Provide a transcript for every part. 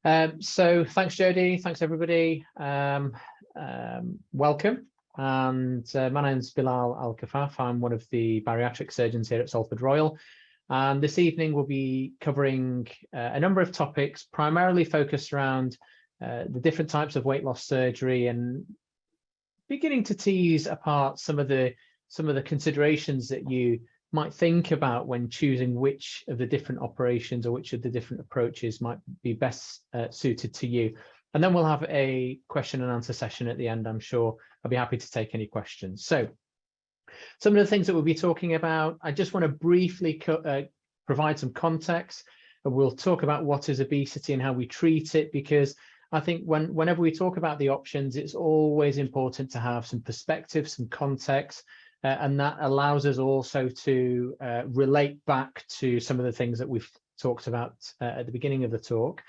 So thanks, Jodie. Thanks, everybody. Welcome. And my name's Bilal Alkhaffaf. I'm one of the bariatric surgeons here at Salford Royal. And this evening we'll be covering a number of topics, primarily focused around the different types of weight loss surgery and beginning to tease apart some of the considerations that you might think about when choosing which of the different operations or which of the different approaches might be best suited to you. And then we'll have a question and answer session at the end. I'm sure I'll be happy to take any questions. So some of the things that we'll be talking about, I just want to briefly provide some context. And we'll talk about what is obesity and how we treat it, because I think whenever we talk about the options, it's always important to have some perspective, some context, and that allows us also to relate back to some of the things that we've talked about at the beginning of the talk.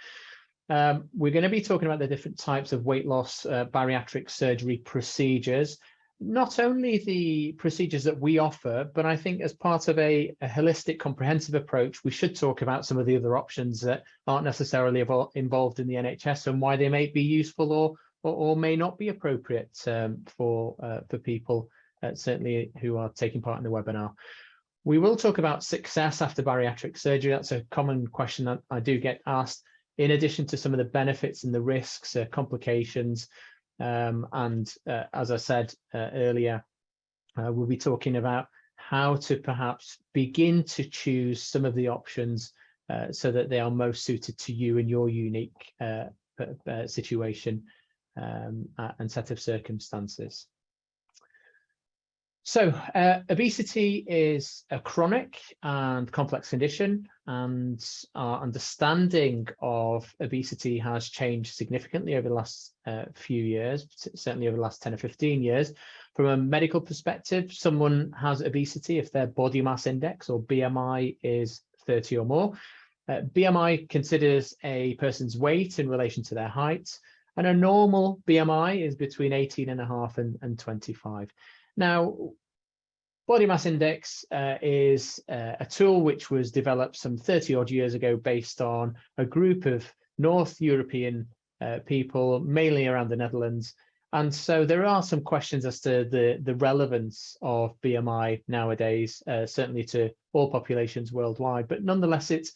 We're going to be talking about the different types of weight loss bariatric surgery procedures, not only the procedures that we offer, but I think as part of a holistic, comprehensive approach, we should talk about some of the other options that aren't necessarily involved in the NHS and why they may be useful or may not be appropriate for people, certainly who are taking part in the webinar. We will talk about success after bariatric surgery. That's a common question that I do get asked, in addition to some of the benefits and the risks, complications. And as I said earlier, we'll be talking about how to perhaps begin to choose some of the options so that they are most suited to you and your unique situation and set of circumstances. So obesity is a chronic and complex condition, and our understanding of obesity has changed significantly over the last few years, certainly over the last 10 or 15 years. From a medical perspective, someone has obesity if their body mass index or BMI is 30 or more. BMI considers a person's weight in relation to their height, and a normal BMI is between 18.5 and 25. Now, body mass index is a tool which was developed some 30 odd years ago based on a group of North European people, mainly around the Netherlands. And so there are some questions as to the relevance of BMI nowadays, certainly to all populations worldwide. But nonetheless, it's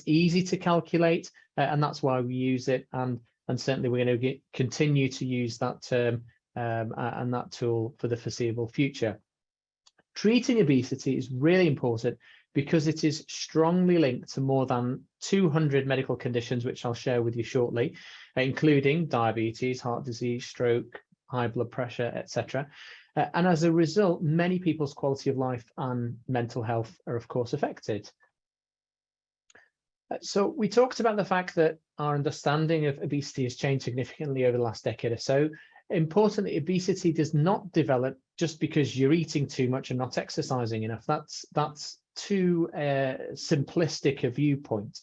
easy to calculate, and that's why we use it. And certainly we're going to continue to use that term and that tool for the foreseeable future. Treating obesity is really important because it is strongly linked to more than 200 medical conditions, which I'll share with you shortly, including diabetes, heart disease, stroke, high blood pressure, etc. And as a result, many people's quality of life and mental health are, of course, affected. So we talked about the fact that our understanding of obesity has changed significantly over the last decade or so. Importantly, obesity does not develop just because you're eating too much and not exercising enough. That's too simplistic a viewpoint.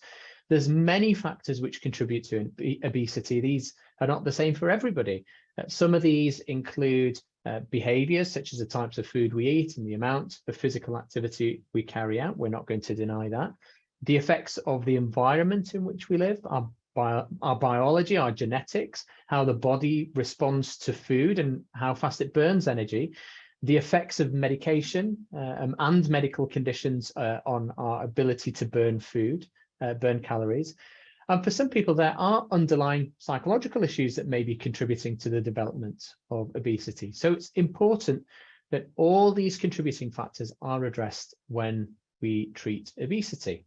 There's many factors which contribute to obesity. These are not the same for everybody. Some of these include behaviors, such as the types of food we eat and the amount of physical activity we carry out. We're not going to deny that. The effects of the environment in which we live, our biology, our genetics, how the body responds to food and how fast it burns energy, the effects of medication and medical conditions on our ability to burn food, burn calories. And for some people, there are underlying psychological issues that may be contributing to the development of obesity. So it's important that all these contributing factors are addressed when we treat obesity.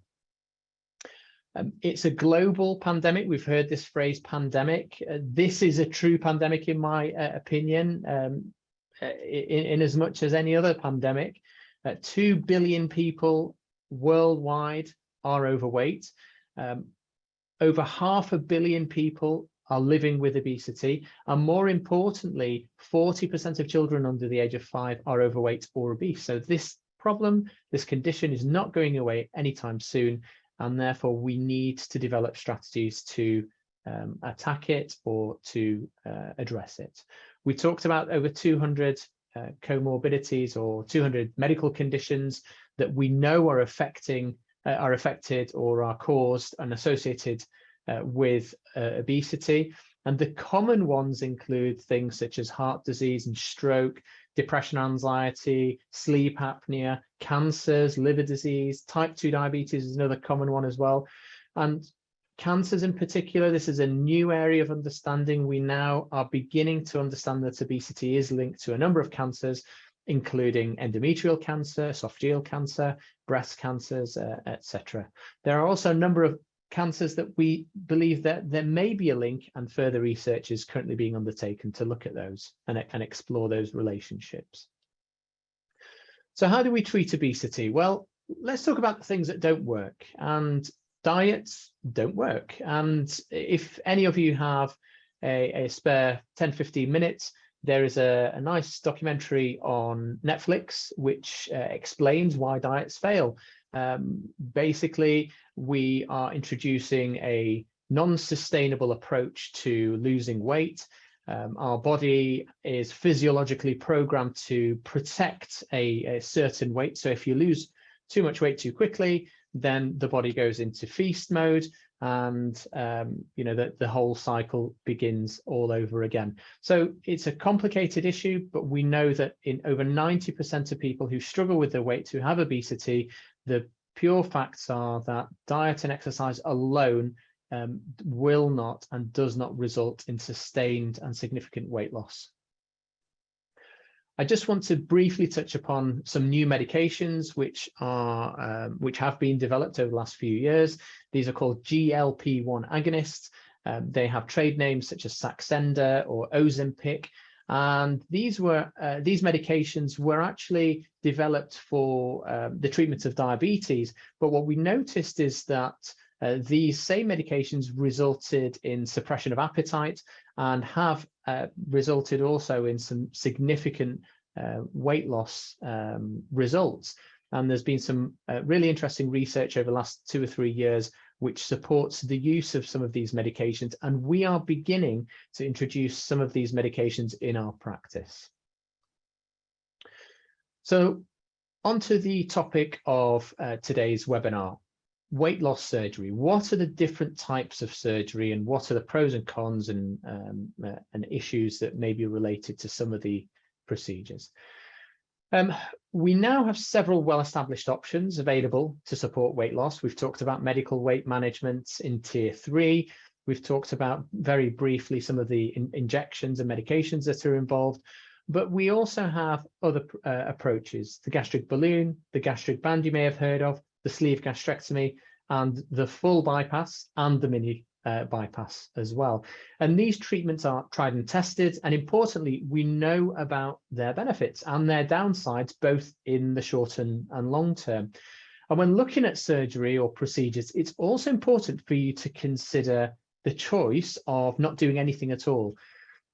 It's a global pandemic. We've heard this phrase pandemic. This is a true pandemic, in my opinion, in as much as any other pandemic. 2 billion people worldwide are overweight. Over 500 million people are living with obesity. And more importantly, 40% of children under the age of 5 are overweight or obese. So this problem, this condition is not going away anytime soon. And therefore, we need to develop strategies to attack it or to address it. We talked about over 200 comorbidities or 200 medical conditions that we know are affected or are caused and associated with obesity. And the common ones include things such as heart disease and stroke, depression, anxiety, sleep apnea, cancers, liver disease, type 2 diabetes is another common one as well. And cancers in particular, this is a new area of understanding. We now are beginning to understand that obesity is linked to a number of cancers, including endometrial cancer, esophageal cancer, breast cancers, etc. There are also a number of cancers that we believe that there may be a link, and further research is currently being undertaken to look at those and explore those relationships. So how do we treat obesity? Well, let's talk about the things that don't work. And diets don't work. And if any of you have a spare 10-15 minutes, there is a nice documentary on Netflix which explains why diets fail. Basically, we are introducing a non-sustainable approach to losing weight. Our body is physiologically programmed to protect a certain weight. So if you lose too much weight too quickly, then the body goes into feast mode, and the whole cycle begins all over again. So it's a complicated issue, but we know that in over 90% of people who struggle with their weight, who have obesity, the pure facts are that diet and exercise alone will not and does not result in sustained and significant weight loss. I just want to briefly touch upon some new medications which have been developed over the last few years. These are called GLP-1 agonists. They have trade names such as Saxenda or Ozempic, and these medications were actually developed for the treatment of diabetes. But what we noticed is that these same medications resulted in suppression of appetite and have resulted also in some significant weight loss results. And there's been some really interesting research over the last 2 or 3 years which supports the use of some of these medications. And we are beginning to introduce some of these medications in our practice. So onto the topic of today's webinar. Weight loss surgery. What are the different types of surgery, and what are the pros and cons and issues that may be related to some of the procedures? We now have several well-established options available to support weight loss. We've talked about medical weight management in tier 3. We've talked about very briefly some of the injections and medications that are involved, but we also have other approaches: the gastric balloon, the gastric band you may have heard of, the sleeve gastrectomy, and the full bypass and the mini bypass as well. And these treatments are tried and tested, and importantly, we know about their benefits and their downsides, both in the short and long term. And when looking at surgery or procedures, it's also important for you to consider the choice of not doing anything at all.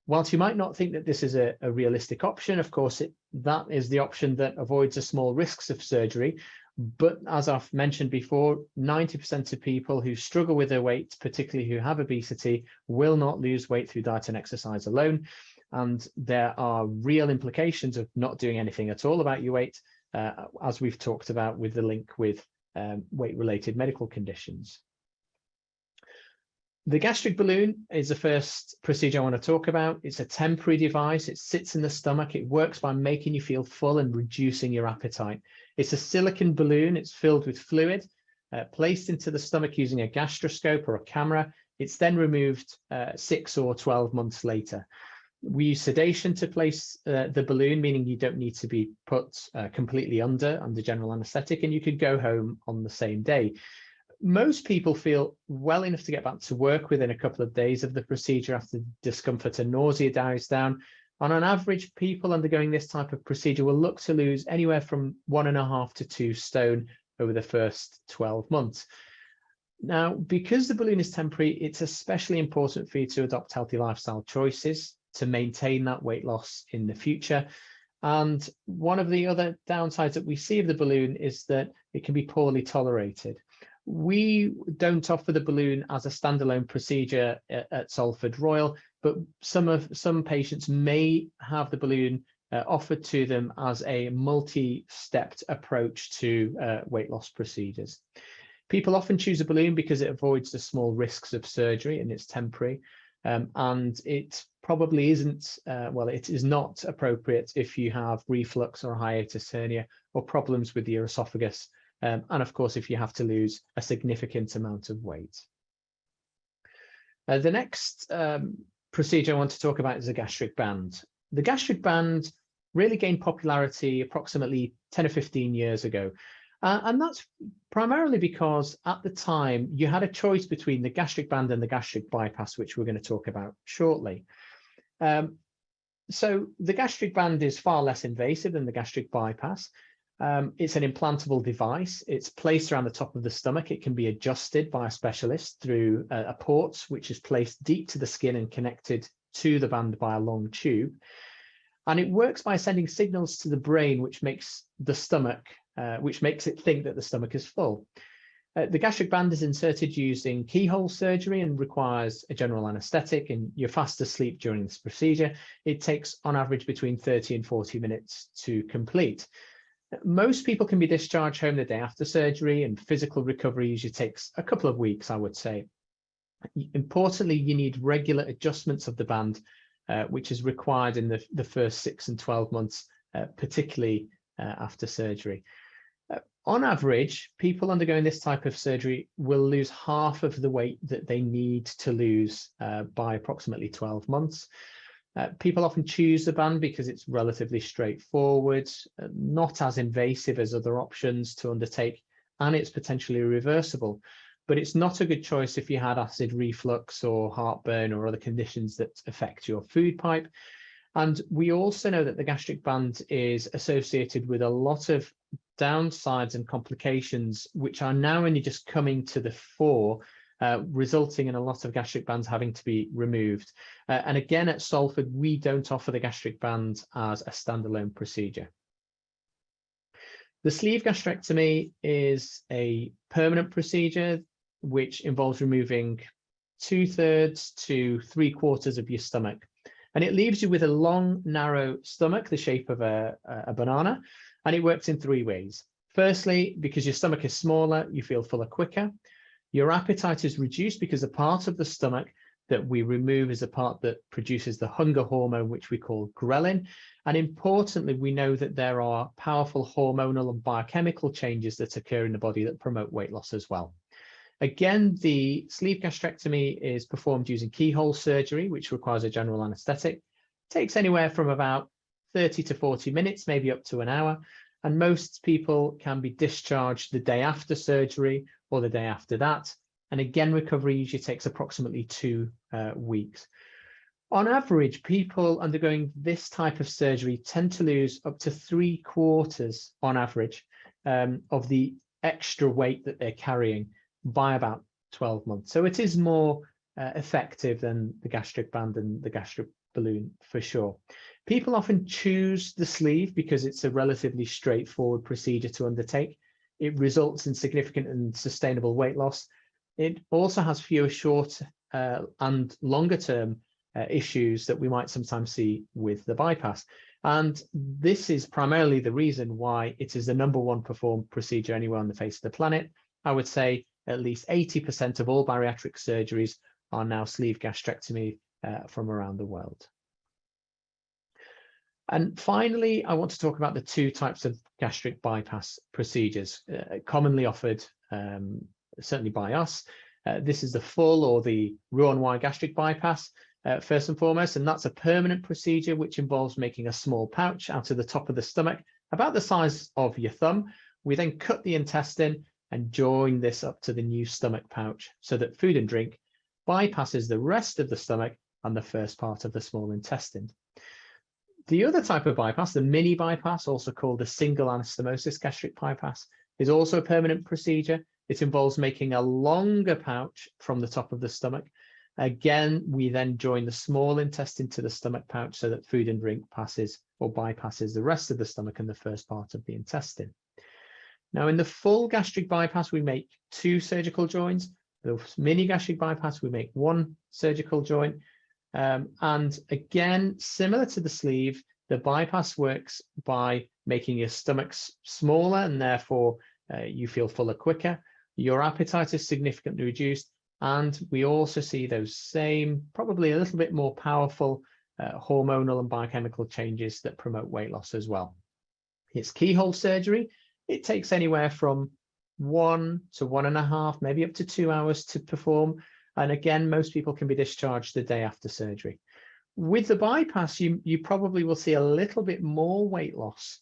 Whilst you might not think that this is a realistic option, of course, that is the option that avoids the small risks of surgery. But as I've mentioned before, 90% of people who struggle with their weight, particularly who have obesity, will not lose weight through diet and exercise alone. And there are real implications of not doing anything at all about your weight, as we've talked about with the link with weight-related medical conditions. The gastric balloon is the first procedure I want to talk about. It's a temporary device. It sits in the stomach. It works by making you feel full and reducing your appetite. It's a silicone balloon. It's filled with fluid, placed into the stomach using a gastroscope or a camera. It's then removed 6 or 12 months later. We use sedation to place the balloon, meaning you don't need to be put completely under general anesthetic, and you could go home on the same day. Most people feel well enough to get back to work within a couple of days of the procedure after discomfort and nausea dies down. And on average, people undergoing this type of procedure will look to lose anywhere from 1.5 to 2 stone over the first 12 months. Now, because the balloon is temporary, it's especially important for you to adopt healthy lifestyle choices to maintain that weight loss in the future. And one of the other downsides that we see of the balloon is that it can be poorly tolerated. We don't offer the balloon as a standalone procedure at Salford Royal, but some patients may have the balloon offered to them as a multi-stepped approach to weight loss procedures. People often choose a balloon because it avoids the small risks of surgery and it's temporary. And it probably isn't, well, it is not appropriate if you have reflux or hiatus hernia or problems with your esophagus. And of course, if you have to lose a significant amount of weight. The next procedure I want to talk about is a gastric band. The gastric band really gained popularity approximately 10 or 15 years ago. And that's primarily because at the time you had a choice between the gastric band and the gastric bypass, which we're going to talk about shortly. So the gastric band is far less invasive than the gastric bypass. It's an implantable device. It's placed around the top of the stomach. It can be adjusted by a specialist through a port, which is placed deep to the skin and connected to the band by a long tube. And it works by sending signals to the brain, which makes the stomach, which makes it think that the stomach is full. The gastric band is inserted using keyhole surgery and requires a general anesthetic, and you're fast asleep during this procedure. It takes on average between 30 and 40 minutes to complete. Most people can be discharged home the day after surgery, and physical recovery usually takes a couple of weeks, I would say. Importantly, you need regular adjustments of the band, which is required in the first 6 and 12 months, particularly after surgery. On average, people undergoing this type of surgery will lose half of the weight that they need to lose by approximately 12 months. People often choose the band because it's relatively straightforward, not as invasive as other options to undertake, and it's potentially reversible. But it's not a good choice if you had acid reflux or heartburn or other conditions that affect your food pipe. And we also know that the gastric band is associated with a lot of downsides and complications, which are now only just coming to the fore, resulting in a lot of gastric bands having to be removed. And again, at Salford, we don't offer the gastric band as a standalone procedure. The sleeve gastrectomy is a permanent procedure which involves removing 2/3 to 3/4 of your stomach. And it leaves you with a long, narrow stomach, the shape of a banana, and it works in 3 ways. Firstly, because your stomach is smaller, you feel fuller quicker. Your appetite is reduced because the part of the stomach that we remove is a part that produces the hunger hormone, which we call ghrelin. And importantly, we know that there are powerful hormonal and biochemical changes that occur in the body that promote weight loss as well. Again, the sleeve gastrectomy is performed using keyhole surgery, which requires a general anesthetic. It takes anywhere from about 30 to 40 minutes, maybe up to an hour. And most people can be discharged the day after surgery or the day after that. And again, recovery usually takes approximately 2 weeks. On average, people undergoing this type of surgery tend to lose up to 3/4 on average of the extra weight that they're carrying by about 12 months. So it is more effective than the gastric band and the gastric balloon for sure. People often choose the sleeve because it's a relatively straightforward procedure to undertake. It results in significant and sustainable weight loss. It also has fewer short and longer term issues that we might sometimes see with the bypass. And this is primarily the reason why it is the #1 performed procedure anywhere on the face of the planet. I would say at least 80% of all bariatric surgeries are now sleeve gastrectomy from around the world. And finally, I want to talk about the 2 types of gastric bypass procedures commonly offered, certainly by us. This is the full or the Roux-en-Y gastric bypass, first and foremost, and that's a permanent procedure which involves making a small pouch out of the top of the stomach, about the size of your thumb. We then cut the intestine and join this up to the new stomach pouch so that food and drink bypasses the rest of the stomach and the first part of the small intestine. The other type of bypass, the mini bypass, also called the single anastomosis gastric bypass, is also a permanent procedure. It involves making a longer pouch from the top of the stomach. Again, we then join the small intestine to the stomach pouch so that food and drink passes or bypasses the rest of the stomach and the first part of the intestine. Now, in the full gastric bypass, we make 2 surgical joints. The mini gastric bypass, we make 1 surgical joint. And again, similar to the sleeve, the bypass works by making your stomach smaller and therefore you feel fuller quicker. your appetite is significantly reduced, and we also see those same, probably a little bit more powerful hormonal and biochemical changes that promote weight loss as well. It's keyhole surgery. It takes anywhere from 1 to 1.5, maybe up to 2 hours to perform. And again, most people can be discharged the day after surgery. With the bypass, you probably will see a little bit more weight loss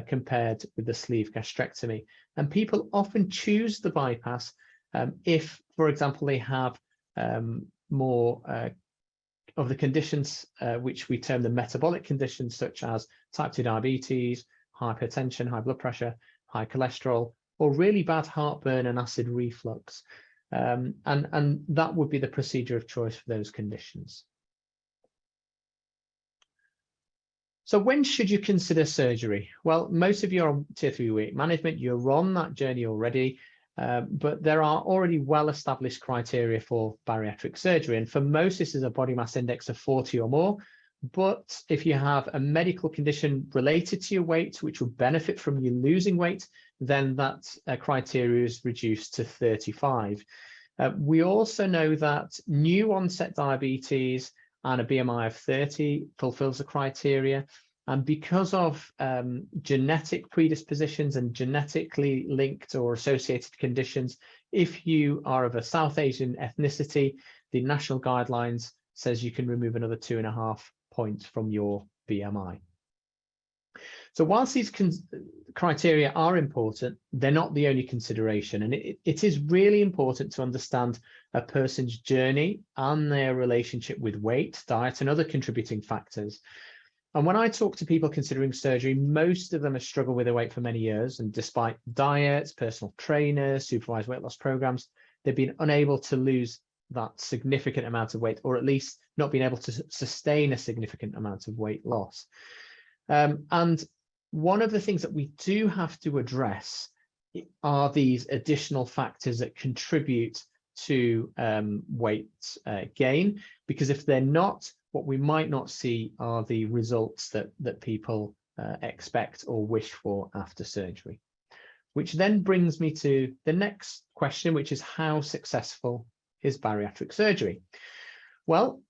compared with the sleeve gastrectomy. And people often choose the bypass if, for example, they have more of the conditions which we term the metabolic conditions, such as type 2 diabetes, hypertension, high blood pressure, high cholesterol, or really bad heartburn and acid reflux. And that would be the procedure of choice for those conditions. So when should you consider surgery? Well, most of you are on tier 3 weight management, you're on that journey already, but there are already well-established criteria for bariatric surgery. And for most, this is a body mass index of 40 or more. But if you have a medical condition related to your weight, which will benefit from you losing weight, then that criteria is reduced to 35. We also know that new onset diabetes and a BMI of 30 fulfills the criteria. And because of genetic predispositions and genetically linked or associated conditions, if you are of a South Asian ethnicity, the national guidelines says you can remove another 2.5 points from your BMI. So whilst these criteria are important, they're not the only consideration. And it is really important to understand a person's journey and their relationship with weight, diet, and other contributing factors. And when I talk to people considering surgery, most of them have struggled with their weight for many years. And despite diets, personal trainers, supervised weight loss programs, they've been unable to lose that significant amount of weight, or at least not being able to sustain a significant amount of weight loss. And one of the things that we do have to address are these additional factors that contribute to weight gain, because if they're not, what we might not see are the results that people expect or wish for after surgery. Which then brings me to the next question, which is how successful is bariatric surgery? Well,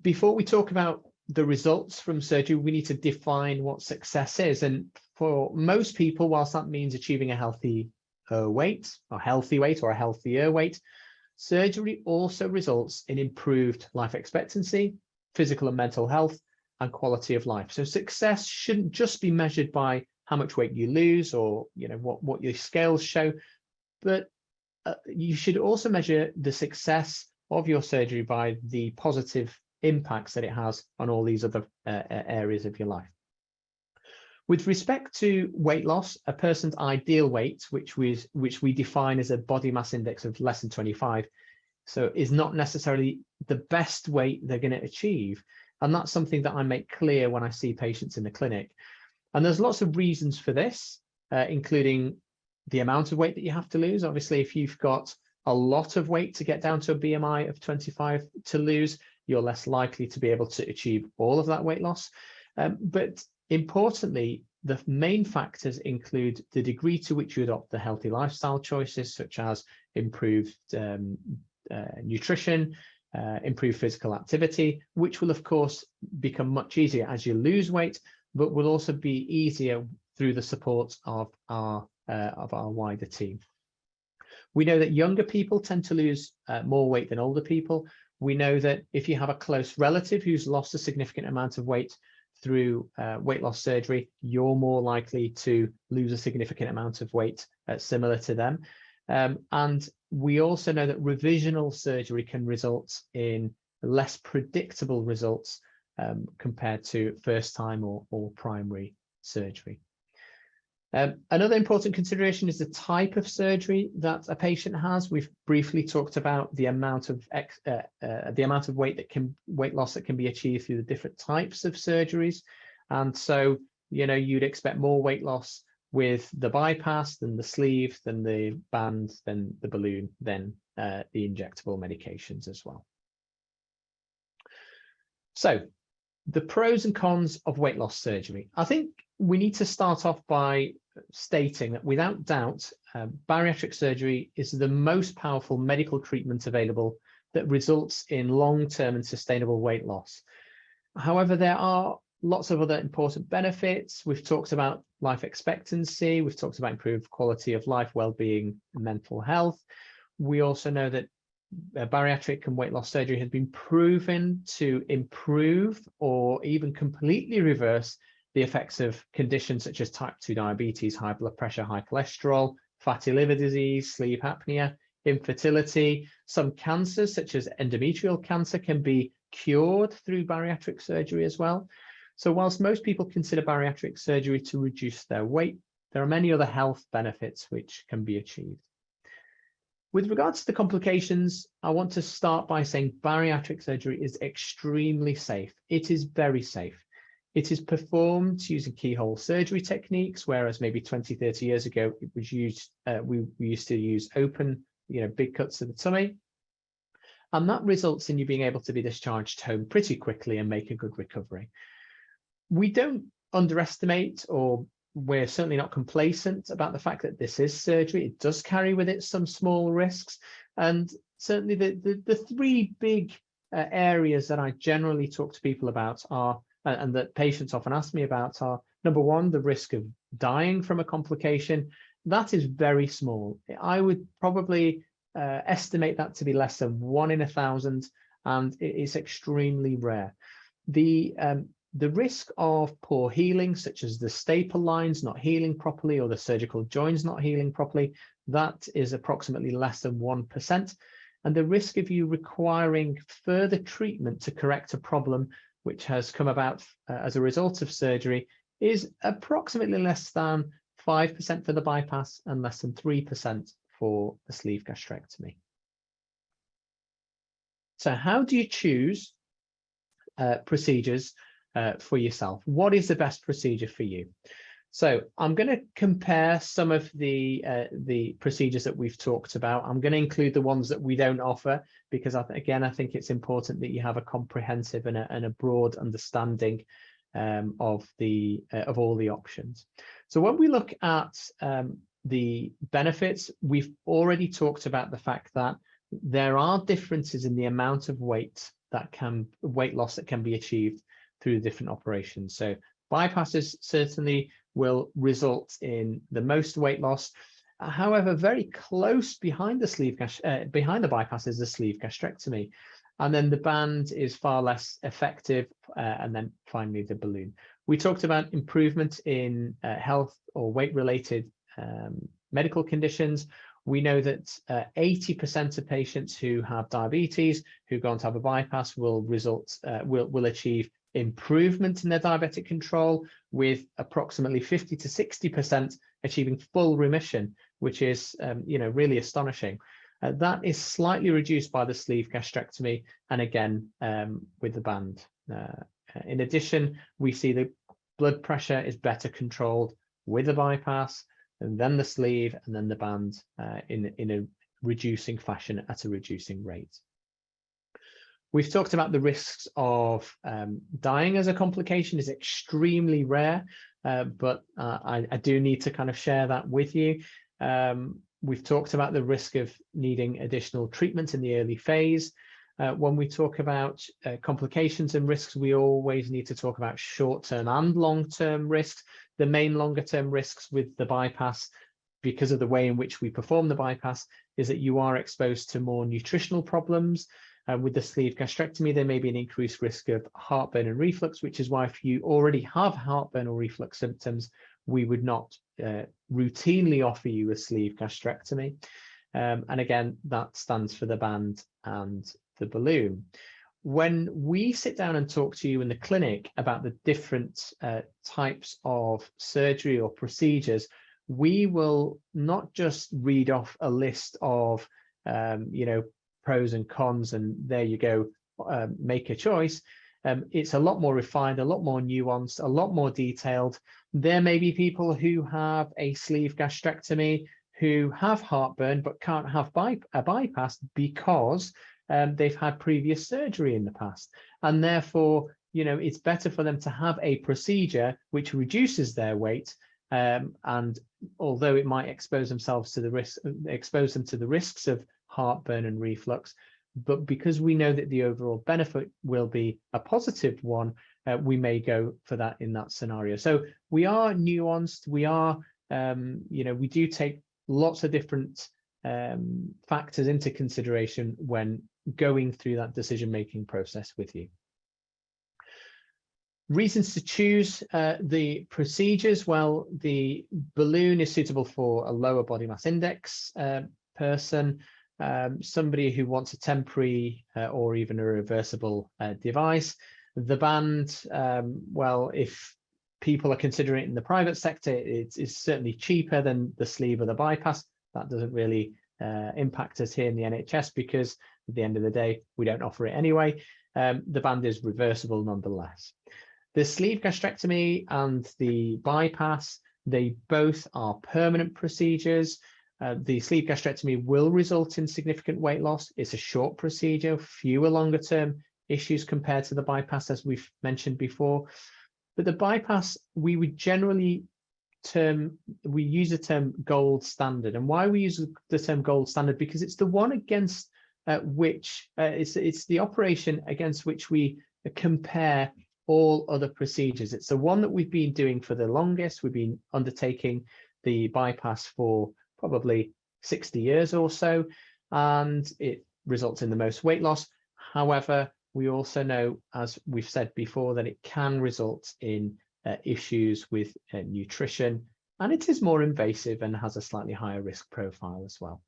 before we talk about the results from surgery, we need to define what success is. And for most people, whilst that means achieving a healthy weight, or healthy weight, or a healthier weight, surgery also results in improved life expectancy, physical and mental health, and quality of life. So success shouldn't just be measured by how much weight you lose, or what your scales show, but you should also measure the success of your surgery by the positive impacts that it has on all these other areas of your life. With respect to weight loss, a person's ideal weight, which we define as a body mass index of less than 25, so is not necessarily the best weight they're going to achieve. And that's something that I make clear when I see patients in the clinic. And there's lots of reasons for this, including the amount of weight that you have to lose. Obviously, if you've got a lot of weight to get down to a BMI of 25 to lose, you're less likely to be able to achieve all of that weight loss. But importantly, the main factors include the degree to which you adopt the healthy lifestyle choices, such as improved nutrition, improved physical activity, which will of course become much easier as you lose weight, but will also be easier through the support of our wider team. We know that younger people tend to lose more weight than older people. We know that if you have a close relative who's lost a significant amount of weight through weight loss surgery, you're more likely to lose a significant amount of weight similar to them. And we also know that revisional surgery can result in less predictable results compared to first-time or primary surgery. Another important consideration is the type of surgery that a patient has. We've briefly talked about the amount of weight loss that can be achieved through the different types of surgeries. And so, you'd expect more weight loss with the bypass than the sleeve, than the band, than the balloon, than the injectable medications as well. So the pros and cons of weight loss surgery. I think we need to start off by stating that without doubt, bariatric surgery is the most powerful medical treatment available that results in long-term and sustainable weight loss. However, there are lots of other important benefits. We've talked about life expectancy. We've talked about improved quality of life, well-being, and mental health. We also know that bariatric and weight loss surgery has been proven to improve or even completely reverse the effects of conditions such as type 2 diabetes, high blood pressure, high cholesterol, fatty liver disease, sleep apnea, infertility. Some cancers such as endometrial cancer can be cured through bariatric surgery as well. So whilst most people consider bariatric surgery to reduce their weight, there are many other health benefits which can be achieved. With regards to the complications, I want to start by saying bariatric surgery is extremely safe. It is very safe. It is performed using keyhole surgery techniques, whereas maybe 20, 30 years ago, it was used, we used to use open, big cuts to the tummy. And that results in you being able to be discharged home pretty quickly and make a good recovery. We don't underestimate, or we're certainly not complacent about the fact that this is surgery. It does carry with it some small risks. And certainly the three big areas that I generally talk to people about are, and that patients often ask me about, are, number one, the risk of dying from a complication. That is very small. I would probably estimate that to be less than 1 in 1,000, and it is extremely rare. The risk of poor healing, such as the staple lines not healing properly or the surgical joints not healing properly, that is approximately less than 1%. And the risk of you requiring further treatment to correct a problem which has come about as a result of surgery is approximately less than 5% for the bypass and less than 3% for the sleeve gastrectomy. So how do you choose procedures for yourself? What is the best procedure for you? So I'm going to compare some of the procedures that we've talked about. I'm going to include the ones that we don't offer, because I think it's important that you have a comprehensive and a broad understanding of all the options. So when we look at the benefits, we've already talked about the fact that there are differences in the amount of weight loss that can be achieved through different operations. So bypasses certainly will result in the most weight loss. However, very close behind the bypass is the sleeve gastrectomy, and then the band is far less effective, and then finally the balloon. We talked about improvement in health or weight-related medical conditions. We know that 80% of patients who have diabetes who go on to have a bypass will achieve improvement in their diabetic control, with approximately 50 to 60% achieving full remission, which is really astonishing. That is slightly reduced by the sleeve gastrectomy, and again with the band. In addition, we see the blood pressure is better controlled with the bypass, and then the sleeve, and then the band in a reducing fashion at a reducing rate. We've talked about the risks of dying as a complication is extremely rare, but I do need to kind of share that with you. We've talked about the risk of needing additional treatment in the early phase. When we talk about complications and risks, we always need to talk about short-term and long-term risks. The main longer-term risks with the bypass, because of the way in which we perform the bypass, is that you are exposed to more nutritional problems. With the sleeve gastrectomy, there may be an increased risk of heartburn and reflux, which is why if you already have heartburn or reflux symptoms, we would not routinely offer you a sleeve gastrectomy. And again, that stands for the band and the balloon. When we sit down and talk to you in the clinic about the different types of surgery or procedures, we will not just read off a list of, pros and cons, and there you go, make a choice. It's a lot more refined, a lot more nuanced, a lot more detailed. There may be people who have a sleeve gastrectomy who have heartburn but can't have a bypass because they've had previous surgery in the past, and therefore it's better for them to have a procedure which reduces their weight And although it might expose them to the risks of heartburn and reflux, but because we know that the overall benefit will be a positive one, we may go for that in that scenario. So we are nuanced. We are, we do take lots of different factors into consideration when going through that decision-making process with you. Reasons to choose the procedures. Well, the balloon is suitable for a lower body mass index person, somebody who wants a temporary or even a reversible device. The band, well, if people are considering it in the private sector, it's certainly cheaper than the sleeve or the bypass. That doesn't really impact us here in the NHS because at the end of the day, we don't offer it anyway. The band is reversible nonetheless. The sleeve gastrectomy and the bypass, they both are permanent procedures. The sleeve gastrectomy will result in significant weight loss. It's a short procedure, fewer longer term issues compared to the bypass, as we've mentioned before. But the bypass, we would generally use the term gold standard. And why we use the term gold standard? Because it's the one against which, it's the operation against which we compare all other procedures. It's the one that we've been doing for the longest. We've been undertaking the bypass for probably 60 years or so, and it results in the most weight loss. However, we also know, as we've said before, that it can result in issues with nutrition, and it is more invasive and has a slightly higher risk profile as well.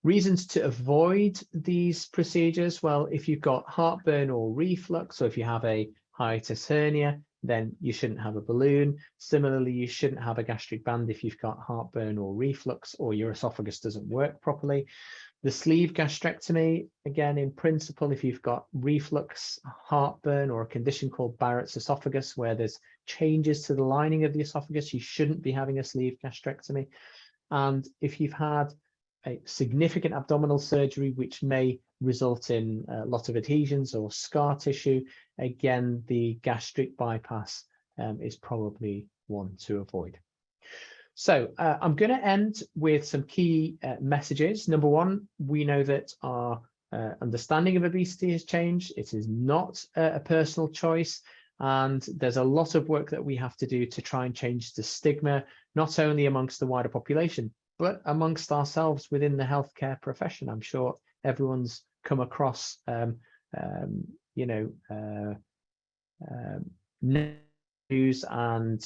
Reasons to avoid these procedures. Well, if you've got heartburn or reflux, or if you have a hiatus hernia, then you shouldn't have a balloon. Similarly, you shouldn't have a gastric band if you've got heartburn or reflux, or your esophagus doesn't work properly. The sleeve gastrectomy, again, in principle, if you've got reflux, heartburn, or a condition called Barrett's esophagus, where there's changes to the lining of the esophagus, you shouldn't be having a sleeve gastrectomy. And if you've had a significant abdominal surgery, which may result in a lot of adhesions or scar tissue, again, the gastric bypass is probably one to avoid. So I'm going to end with some key messages. Number one, we know that our understanding of obesity has changed. It is not a personal choice, and there's a lot of work that we have to do to try and change the stigma, not only amongst the wider population, but amongst ourselves within the healthcare profession. I'm sure everyone's come across, news and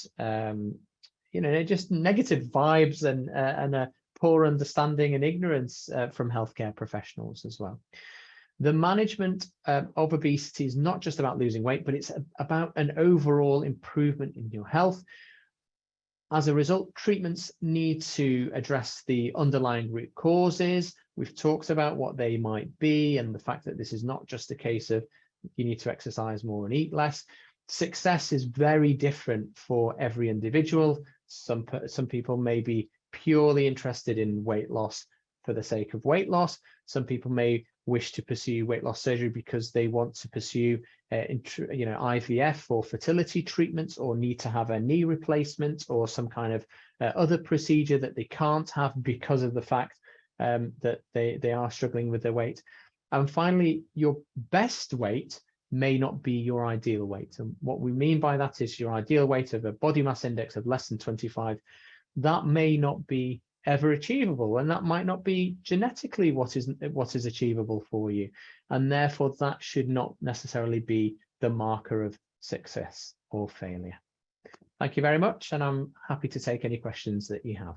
just negative vibes and a poor understanding and ignorance from healthcare professionals as well. The management of obesity is not just about losing weight, but it's about an overall improvement in your health. As a result, treatments need to address the underlying root causes. We've talked about what they might be, and the fact that this is not just a case of you need to exercise more and eat less. Success is very different for every individual. Some people may be purely interested in weight loss for the sake of weight loss. Some people may wish to pursue weight loss surgery because they want to pursue IVF or fertility treatments, or need to have a knee replacement or some kind of other procedure that they can't have because of the fact that they are struggling with their weight. And finally, your best weight may not be your ideal weight. And what we mean by that is your ideal weight of a body mass index of less than 25. That may not be ever achievable, and that might not be genetically what is achievable for you, and therefore that should not necessarily be the marker of success or failure. Thank you very much, and I'm happy to take any questions that you have.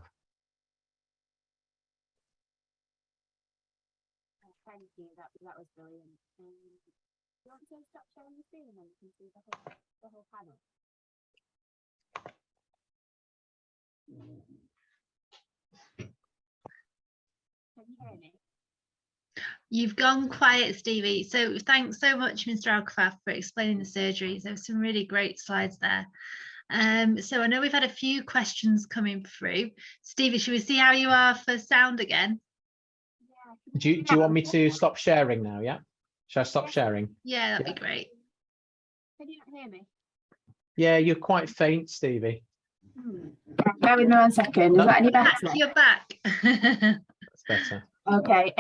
Thank you, that was brilliant. Do you want to stop sharing the screen and then you can see the whole panel? Can you hear me? You've gone quiet, Stevie. So thanks so much, Mr. Alkhaffaf, for explaining the surgeries. There were some really great slides there. So I know we've had a few questions coming through. Stevie, should we see how you are for sound again? Yeah. Do you want me to stop sharing now? Yeah. Should I stop sharing? Yeah, that'd be great. Can you not hear me? Yeah, you're quite faint, Stevie. Bear with me 1 second. Is that any better? You're back. That's better. Okay.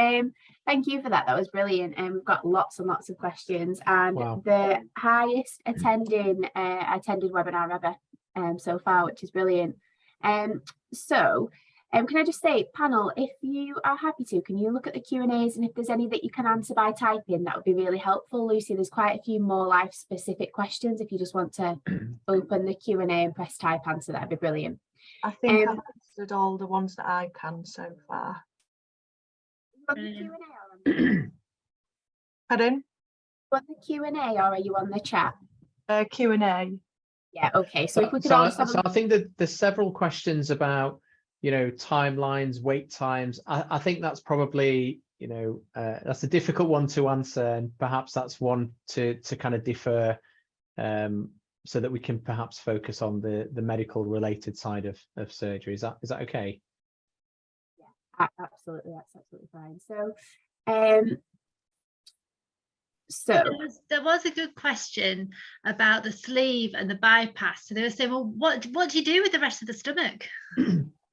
Thank you for that. That was brilliant. We've got lots and lots of questions, and Wow. the highest attended webinar ever so far, which is brilliant. Can I just say, panel, if you are happy to, can you look at the Q&As, and if there's any that you can answer by typing, that would be really helpful. Lucy, there's quite a few more life-specific questions. If you just want to open the Q&A and press type answer, that'd be brilliant. I think I've answered all the ones that I can so far. On the Q&A Pardon? on the Q&A, or are you on the chat? Q&A. Yeah, okay. So if we could So also... I think that there's several questions about, timelines, wait times. I think that's probably, that's a difficult one to answer, and perhaps that's one to kind of defer, so that we can perhaps focus on the medical related side of surgery. Is that okay? Yeah, absolutely. That's absolutely fine. There was a good question about the sleeve and the bypass. So they were saying, well, what do you do with the rest of the stomach?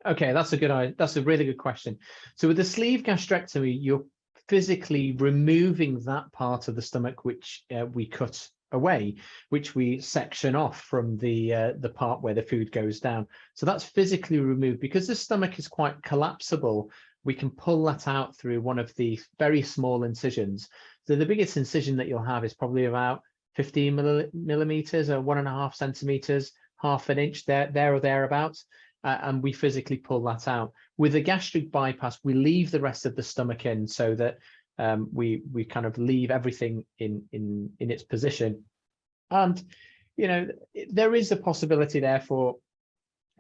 Okay, that's a really good question. So with the sleeve gastrectomy, you're physically removing that part of the stomach which we cut away, which we section off from the part where the food goes down. So that's physically removed. Because the stomach is quite collapsible, we can pull that out through one of the very small incisions. So the biggest incision that you'll have is probably about 15 millimeters or 1.5 centimeters, half an inch, there or thereabouts. And we physically pull that out. With a gastric bypass, we leave the rest of the stomach in, so that we kind of leave everything in its position. And there is a possibility therefore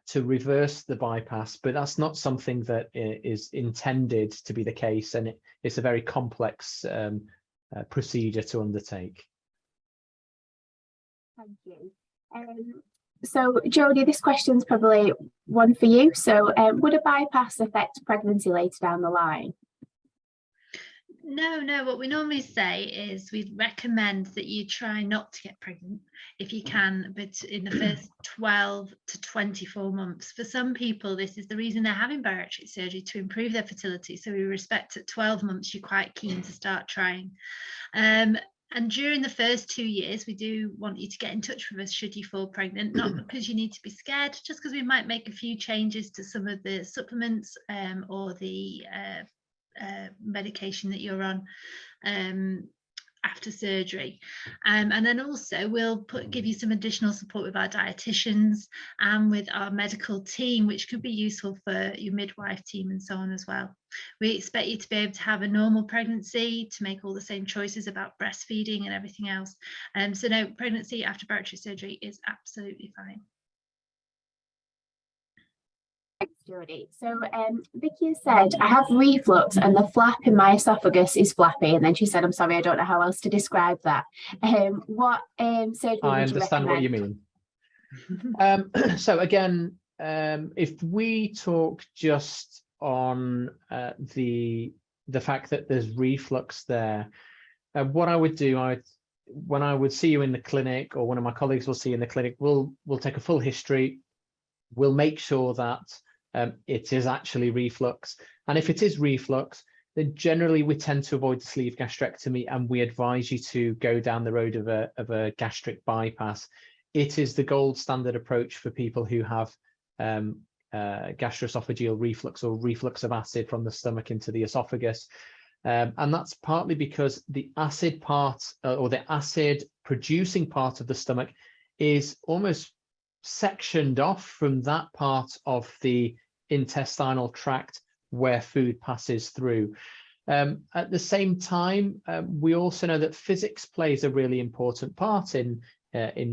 to reverse the bypass, but that's not something that is intended to be the case, and it's a very complex procedure to undertake. Thank you. So Jodie, this question's probably one for you. So would a bypass affect pregnancy later down the line? No, what we normally say is we recommend that you try not to get pregnant if you can, but in the first 12 to 24 months. For some people, this is the reason they're having bariatric surgery, to improve their fertility. So we respect at 12 months, you're quite keen to start trying. And during the first 2 years, we do want you to get in touch with us should you fall pregnant, not because you need to be scared, just because we might make a few changes to some of the supplements or the medication that you're on after surgery. And then also we'll give you some additional support with our dietitians and with our medical team, which could be useful for your midwife team and so on as well. We expect you to be able to have a normal pregnancy, to make all the same choices about breastfeeding and everything else. So no, pregnancy after bariatric surgery is absolutely fine. Thanks, Jodie. So Vicky said, I have reflux and the flap in my esophagus is flappy. And then she said, I'm sorry, I don't know how else to describe that. What surgery I would you understand what you mean. So again, if we talk just on the fact that there's reflux there, what I would do, when I would see you in the clinic, or one of my colleagues will see you in the clinic, we'll take a full history. We'll make sure that it is actually reflux. And if it is reflux, then generally we tend to avoid the sleeve gastrectomy, and we advise you to go down the road of a gastric bypass. It is the gold standard approach for people who have gastroesophageal reflux, or reflux of acid from the stomach into the esophagus. And that's partly because the acid part, or the acid producing part of the stomach, is almost sectioned off from that part of the intestinal tract where food passes through. At the same time, we also know that physics plays a really important part in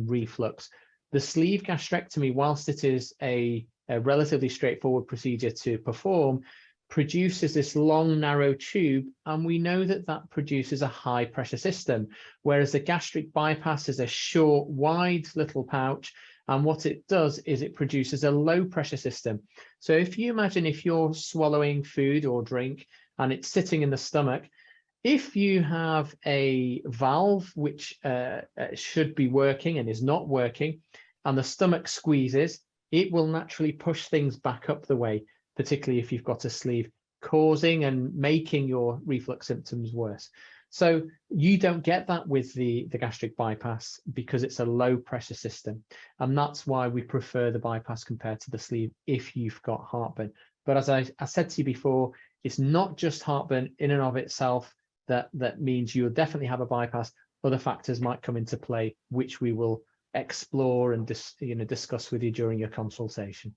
reflux. The sleeve gastrectomy, whilst it is a relatively straightforward procedure to perform, produces this long narrow tube, and we know that that produces a high pressure system, whereas the gastric bypass is a short, wide little pouch. And what it does is it produces a low pressure system. So if you imagine if you're swallowing food or drink and it's sitting in the stomach, if you have a valve which should be working and is not working, and the stomach squeezes, it will naturally push things back up the way, particularly if you've got a sleeve, causing and making your reflux symptoms worse. So you don't get that with the gastric bypass because it's a low pressure system. And that's why we prefer the bypass compared to the sleeve if you've got heartburn. But as I said to you before, it's not just heartburn in and of itself that means you'll definitely have a bypass. Other factors might come into play, which we will explore and discuss with you during your consultation.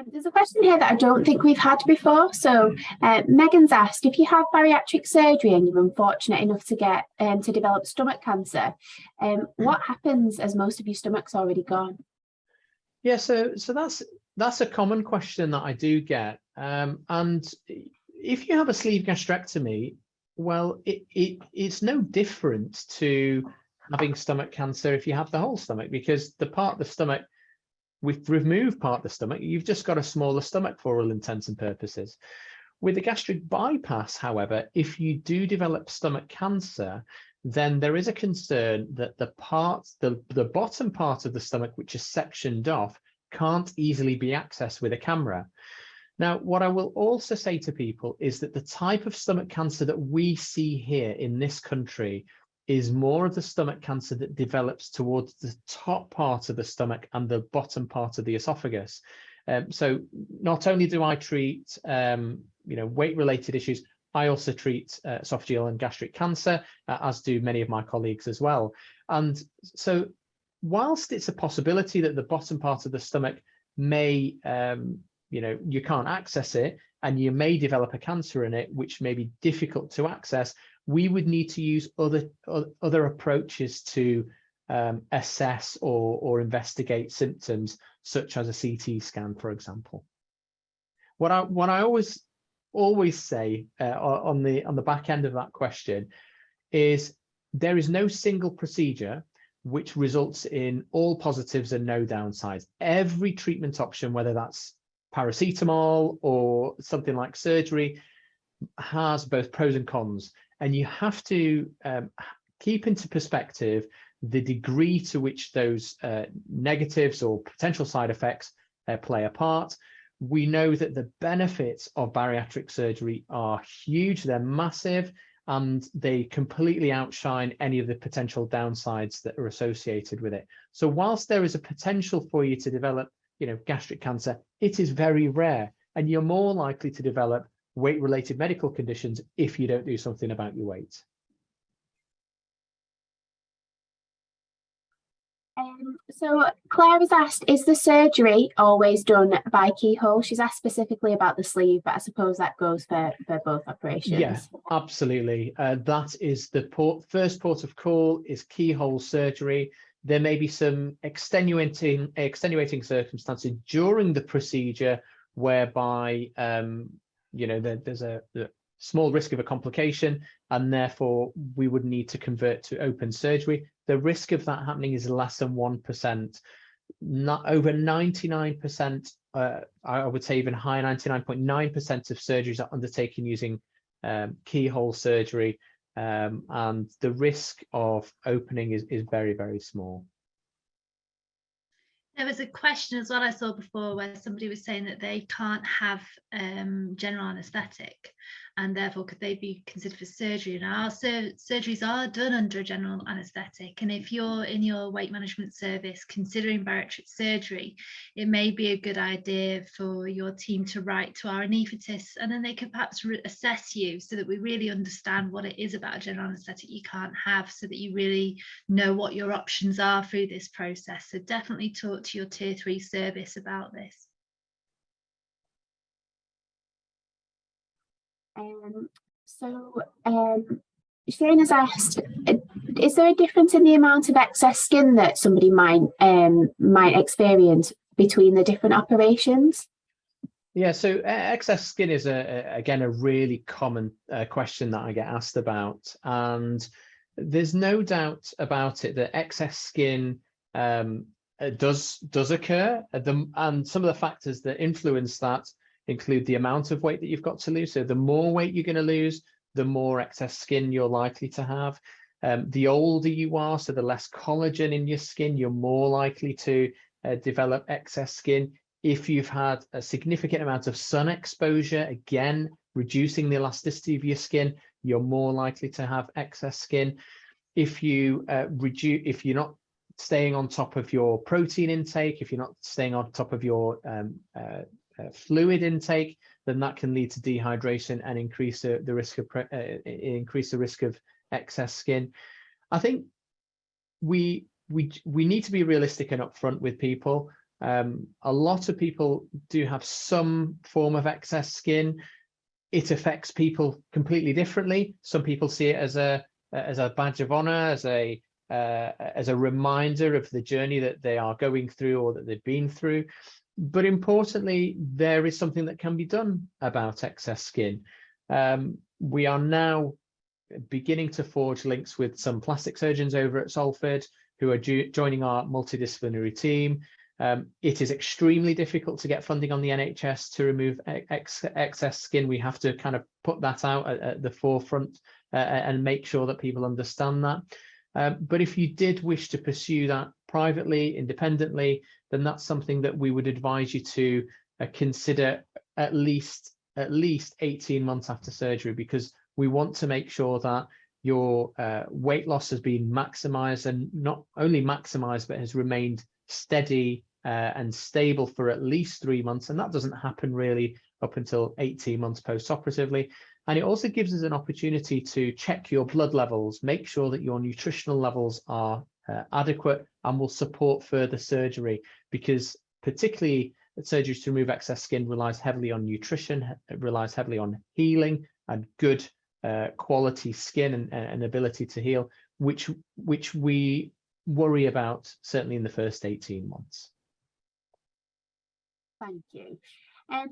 There's a question here that I don't think we've had before. So Megan's asked, if you have bariatric surgery and you're unfortunate enough to get to develop stomach cancer, what happens as most of your stomach's already gone? Yeah, so that's a common question that I do get. And if you have a sleeve gastrectomy, well, it's no different to having stomach cancer if you have the whole stomach, because the part of the stomach, we've removed part of the stomach, you've just got a smaller stomach for all intents and purposes. With the gastric bypass, however, if you do develop stomach cancer, then there is a concern that the bottom part of the stomach, which is sectioned off, can't easily be accessed with a camera. Now, what I will also say to people is that the type of stomach cancer that we see here in this country is more of the stomach cancer that develops towards the top part of the stomach and the bottom part of the esophagus. So not only do I treat weight-related issues, I also treat esophageal and gastric cancer, as do many of my colleagues as well. And so whilst it's a possibility that the bottom part of the stomach may, you can't access it, and you may develop a cancer in it, which may be difficult to access, we would need to use other approaches to assess or investigate symptoms, such as a CT scan, for example. What I always say on the back end of that question is there is no single procedure which results in all positives and no downsides. Every treatment option, whether that's paracetamol or something like surgery, has both pros and cons. And you have to keep into perspective the degree to which those negatives or potential side effects play a part. We know that the benefits of bariatric surgery are huge, they're massive, and they completely outshine any of the potential downsides that are associated with it. So whilst there is a potential for you to develop, gastric cancer, it is very rare, and you're more likely to develop weight-related medical conditions if you don't do something about your weight. So Claire has asked, is the surgery always done by keyhole? She's asked specifically about the sleeve, but I suppose that goes for both operations. Yeah, absolutely. That is the first port of call is keyhole surgery. There may be some extenuating circumstances during the procedure whereby there's a small risk of a complication, and therefore we would need to convert to open surgery. The risk of that happening is less than 1%. Not over 99%, I would say even higher, 99.9% of surgeries are undertaken using keyhole surgery, and the risk of opening is very, very small. There was a question as well I saw before where somebody was saying that they can't have general anaesthetic, and therefore could they be considered for surgery. And our surgeries are done under a general anaesthetic, and if you're in your weight management service considering bariatric surgery, it may be a good idea for your team to write to our anaesthetists, and then they could perhaps assess you so that we really understand what it is about a general anaesthetic you can't have, so that you really know what your options are through this process. So definitely talk to your tier 3 service about this. Shane has asked, is there a difference in the amount of excess skin that somebody might experience between the different operations? Yeah, so excess skin is again a really common question that I get asked about, and there's no doubt about it that excess skin does occur, and some of the factors that influence that include the amount of weight that you've got to lose. So the more weight you're going to lose, the more excess skin you're likely to have. The older you are, so the less collagen in your skin, you're more likely to develop excess skin. If you've had a significant amount of sun exposure, again, reducing the elasticity of your skin, you're more likely to have excess skin. If you're not staying on top of your protein intake, if you're not staying on top of your fluid intake, then that can lead to dehydration and increase the risk of excess skin. I think we need to be realistic and upfront with people. A lot of people do have some form of excess skin. It affects people completely differently. Some people see it as a badge of honor, as a reminder of the journey that they are going through or that they've been through. But importantly, there is something that can be done about excess skin. We are now beginning to forge links with some plastic surgeons over at Salford who are joining our multidisciplinary team. It is extremely difficult to get funding on the NHS to remove excess skin. We have to kind of put that out at the forefront and make sure that people understand that. But if you did wish to pursue that privately, independently, then that's something that we would advise you to consider at least 18 months after surgery, because we want to make sure that your weight loss has been maximized, and not only maximized, but has remained steady and stable for at least 3 months. And that doesn't happen really up until 18 months post-operatively. And it also gives us an opportunity to check your blood levels, make sure that your nutritional levels are adequate, and will support further surgery, because particularly surgery to remove excess skin relies heavily on nutrition, it relies heavily on healing and good quality skin and ability to heal, which we worry about certainly in the first 18 months. Thank you.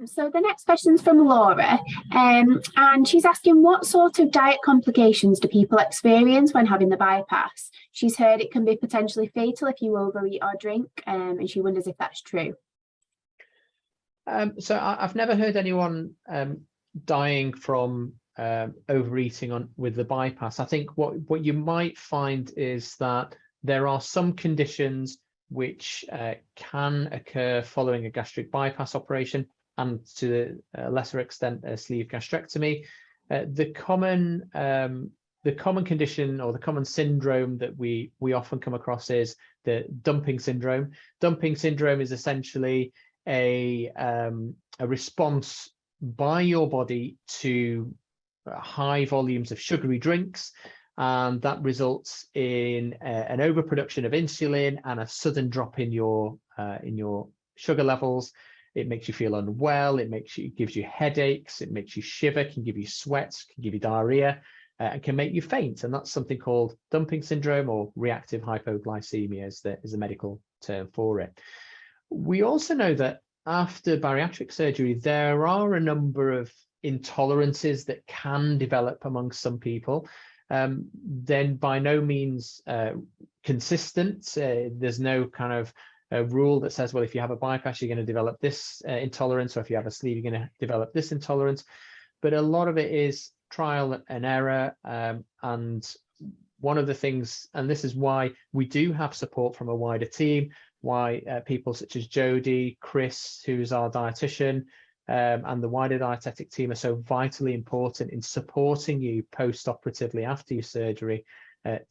So the next question is from Laura, and she's asking, what sort of diet complications do people experience when having the bypass? She's heard it can be potentially fatal if you overeat or drink, and she wonders if that's true. So I've never heard anyone dying from overeating with the bypass. I think what you might find is that there are some conditions which can occur following a gastric bypass operation, and to a lesser extent a sleeve gastrectomy. The common condition or the common syndrome that we often come across is the dumping syndrome. Dumping syndrome is essentially a response by your body to high volumes of sugary drinks, and that results in an overproduction of insulin and a sudden drop in your sugar levels. It makes you feel unwell, gives you headaches, it makes you shiver, can give you sweats, can give you diarrhea, and can make you faint. And that's something called dumping syndrome, or reactive hypoglycemia is the medical term for it. We also know that after bariatric surgery, there are a number of intolerances that can develop among some people. Then by no means consistent. There's no kind of a rule that says, well, if you have a bypass, you're going to develop this intolerance, or if you have a sleeve, you're going to develop this intolerance. But a lot of it is trial and error. And one of the things, and this is why we do have support from a wider team, why people such as Jodie, Chris, who's our dietitian, and the wider dietetic team are so vitally important in supporting you post-operatively after your surgery,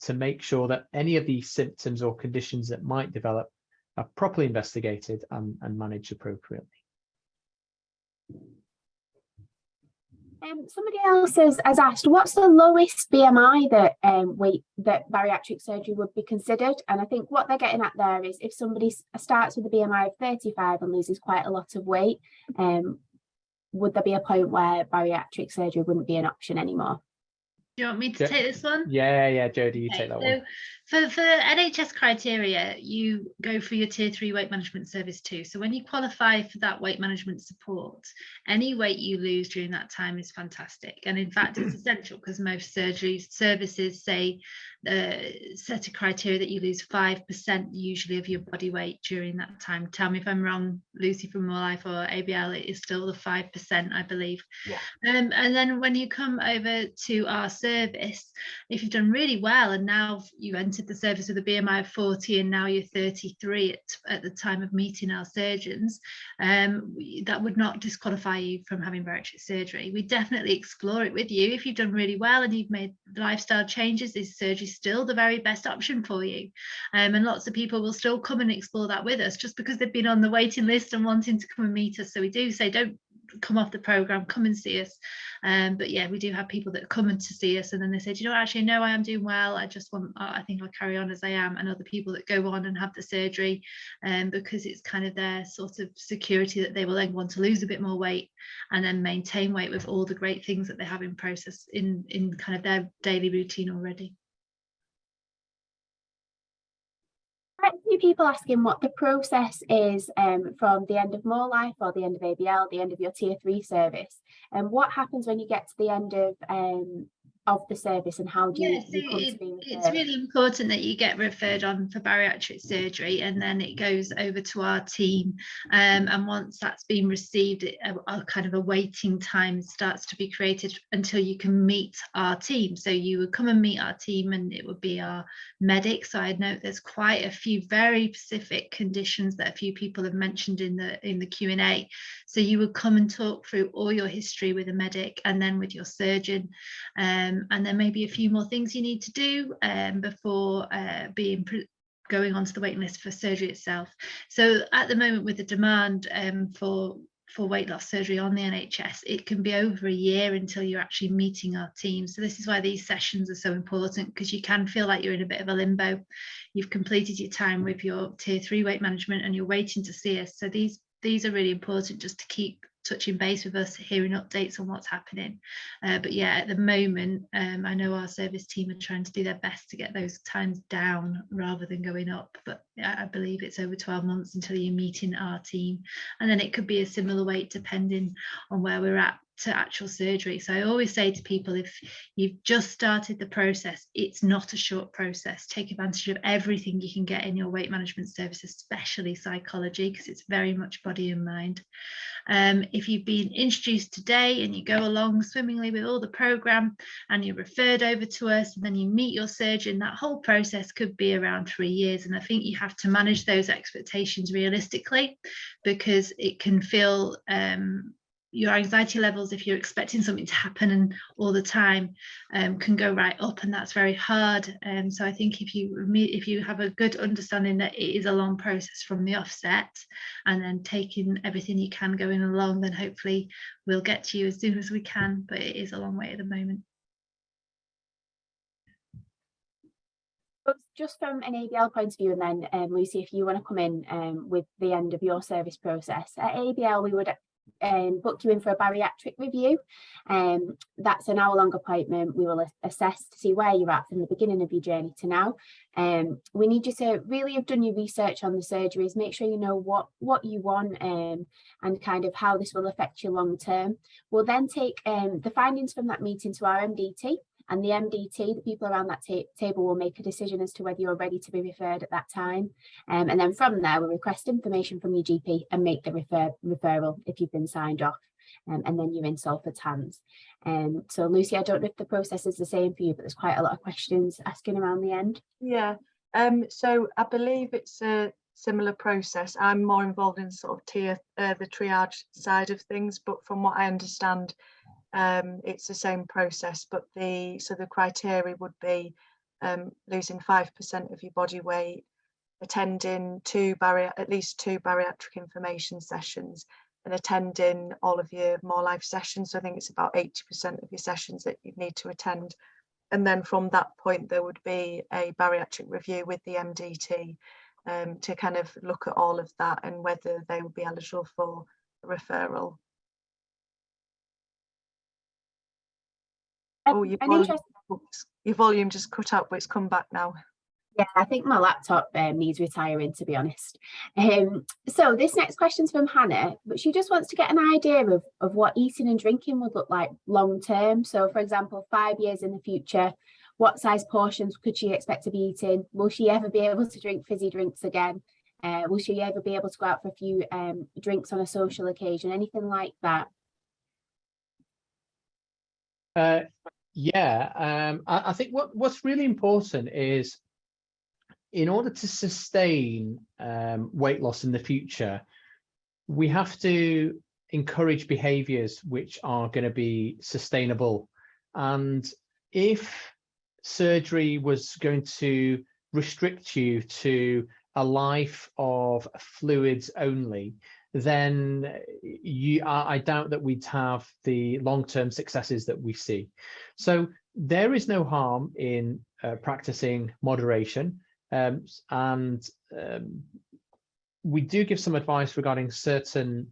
to make sure that any of these symptoms or conditions that might develop are properly investigated and managed appropriately. Somebody else has asked, what's the lowest BMI that bariatric surgery would be considered? And I think what they're getting at there is, if somebody starts with a BMI of 35 and loses quite a lot of weight, would there be a point where bariatric surgery wouldn't be an option anymore? Do you want me to take this one? Yeah, Jodie, you take that one. So for NHS criteria, you go for your tier 3 weight management service too. So when you qualify for that weight management support, any weight you lose during that time is fantastic. And in fact, it's essential, because most surgery services say set of criteria that you lose 5% usually of your body weight during that time. Tell me if I'm wrong, Lucy from More Life or ABL, it is still the 5%, I believe. Yeah. And then when you come over to our service, if you've done really well and now you entered the service with a BMI of 40 and now you're 33 at the time of meeting our surgeons, that would not disqualify you from having bariatric surgery. We definitely explore it with you. If you've done really well and you've made lifestyle changes, is surgery still the very best option for you? And lots of people will still come and explore that with us just because they've been on the waiting list and wanting to come and meet us. So we do say, don't come off the program, come and see us. But yeah, we do have people that come in to see us and then they say, you know, actually no, I am doing well, I just want, I think I'll carry on as I am. And other people that go on and have the surgery because it's kind of their sort of security that they will then want to lose a bit more weight and then maintain weight with all the great things that they have in process in kind of their daily routine already. Quite a few people asking what the process is from the end of More Life or the end of ABL, the end of your tier 3 service, and what happens when you get to the end of the service, and how do you come to be referred? It's really important that you get referred on for bariatric surgery, and then it goes over to our team, and once that's been received, a kind of a waiting time starts to be created until you can meet our team. So you would come and meet our team and it would be our medic. So I'd note there's quite a few very specific conditions that a few people have mentioned in the Q&A. So you would come and talk through all your history with a medic and then with your surgeon, and there may be a few more things you need to do before going onto the waiting list for surgery itself. So at the moment, with the demand for weight loss surgery on the NHS, it can be over a year until you're actually meeting our team. So this is why these sessions are so important, because you can feel like you're in a bit of a limbo. You've completed your time with your tier 3 weight management and you're waiting to see us. So these are really important, just to keep touching base with us, hearing updates on what's happening. But yeah, at the moment, I know our service team are trying to do their best to get those times down rather than going up. But I believe it's over 12 months until you're meeting our team. And then it could be a similar wait depending on where we're at to actual surgery. So I always say to people, if you've just started the process, it's not a short process. Take advantage of everything you can get in your weight management service, especially psychology, because it's very much body and mind. If you've been introduced today and you go along swimmingly with all the program and you're referred over to us and then you meet your surgeon, that whole process could be around 3 years. And I think you have to manage those expectations realistically, because it can feel your anxiety levels, if you're expecting something to happen and all the time, can go right up, and that's very hard. So I think if you have a good understanding that it is a long process from the offset, and then taking everything you can going along, then hopefully we'll get to you as soon as we can, but it is a long way at the moment. Just from an ABL point of view, and then Lucy, if you want to come in with the end of your service process, at ABL we would book you in for a bariatric review. That's an hour-long appointment. We will assess to see where you're at from the beginning of your journey to now. We need you to really have done your research on the surgeries, make sure you know what you want and kind of how this will affect you long term. We'll then take the findings from that meeting to our MDT, and the MDT, the people around that table, will make a decision as to whether you're ready to be referred at that time. And then from there, we'll request information from your GP and make the referral if you've been signed off. And then you're in Salford's hands. So Lucy, I don't know if the process is the same for you, but there's quite a lot of questions asking around the end. Yeah, so I believe it's a similar process. I'm more involved in sort of the triage side of things, but from what I understand, it's the same process, but the criteria would be losing 5% of your body weight, attending at least two bariatric information sessions, and attending all of your More Life sessions. So I think it's about 80% of your sessions that you need to attend, and then from that point there would be a bariatric review with the MDT to kind of look at all of that and whether they would be eligible for a referral. Oh, your volume just cut out, but it's come back now. Yeah, I think my laptop needs retiring, to be honest. So this next question's from Hannah, but she just wants to get an idea of what eating and drinking would look like long term. So for example, 5 years in the future, what size portions could she expect to be eating? Will she ever be able to drink fizzy drinks again? Will she ever be able to go out for a few drinks on a social occasion? Anything like that? I think what's really important is, in order to sustain weight loss in the future, we have to encourage behaviors which are going to be sustainable. And if surgery was going to restrict you to a life of fluids only, then I doubt that we'd have the long-term successes that we see. So there is no harm in practicing moderation, and we do give some advice regarding certain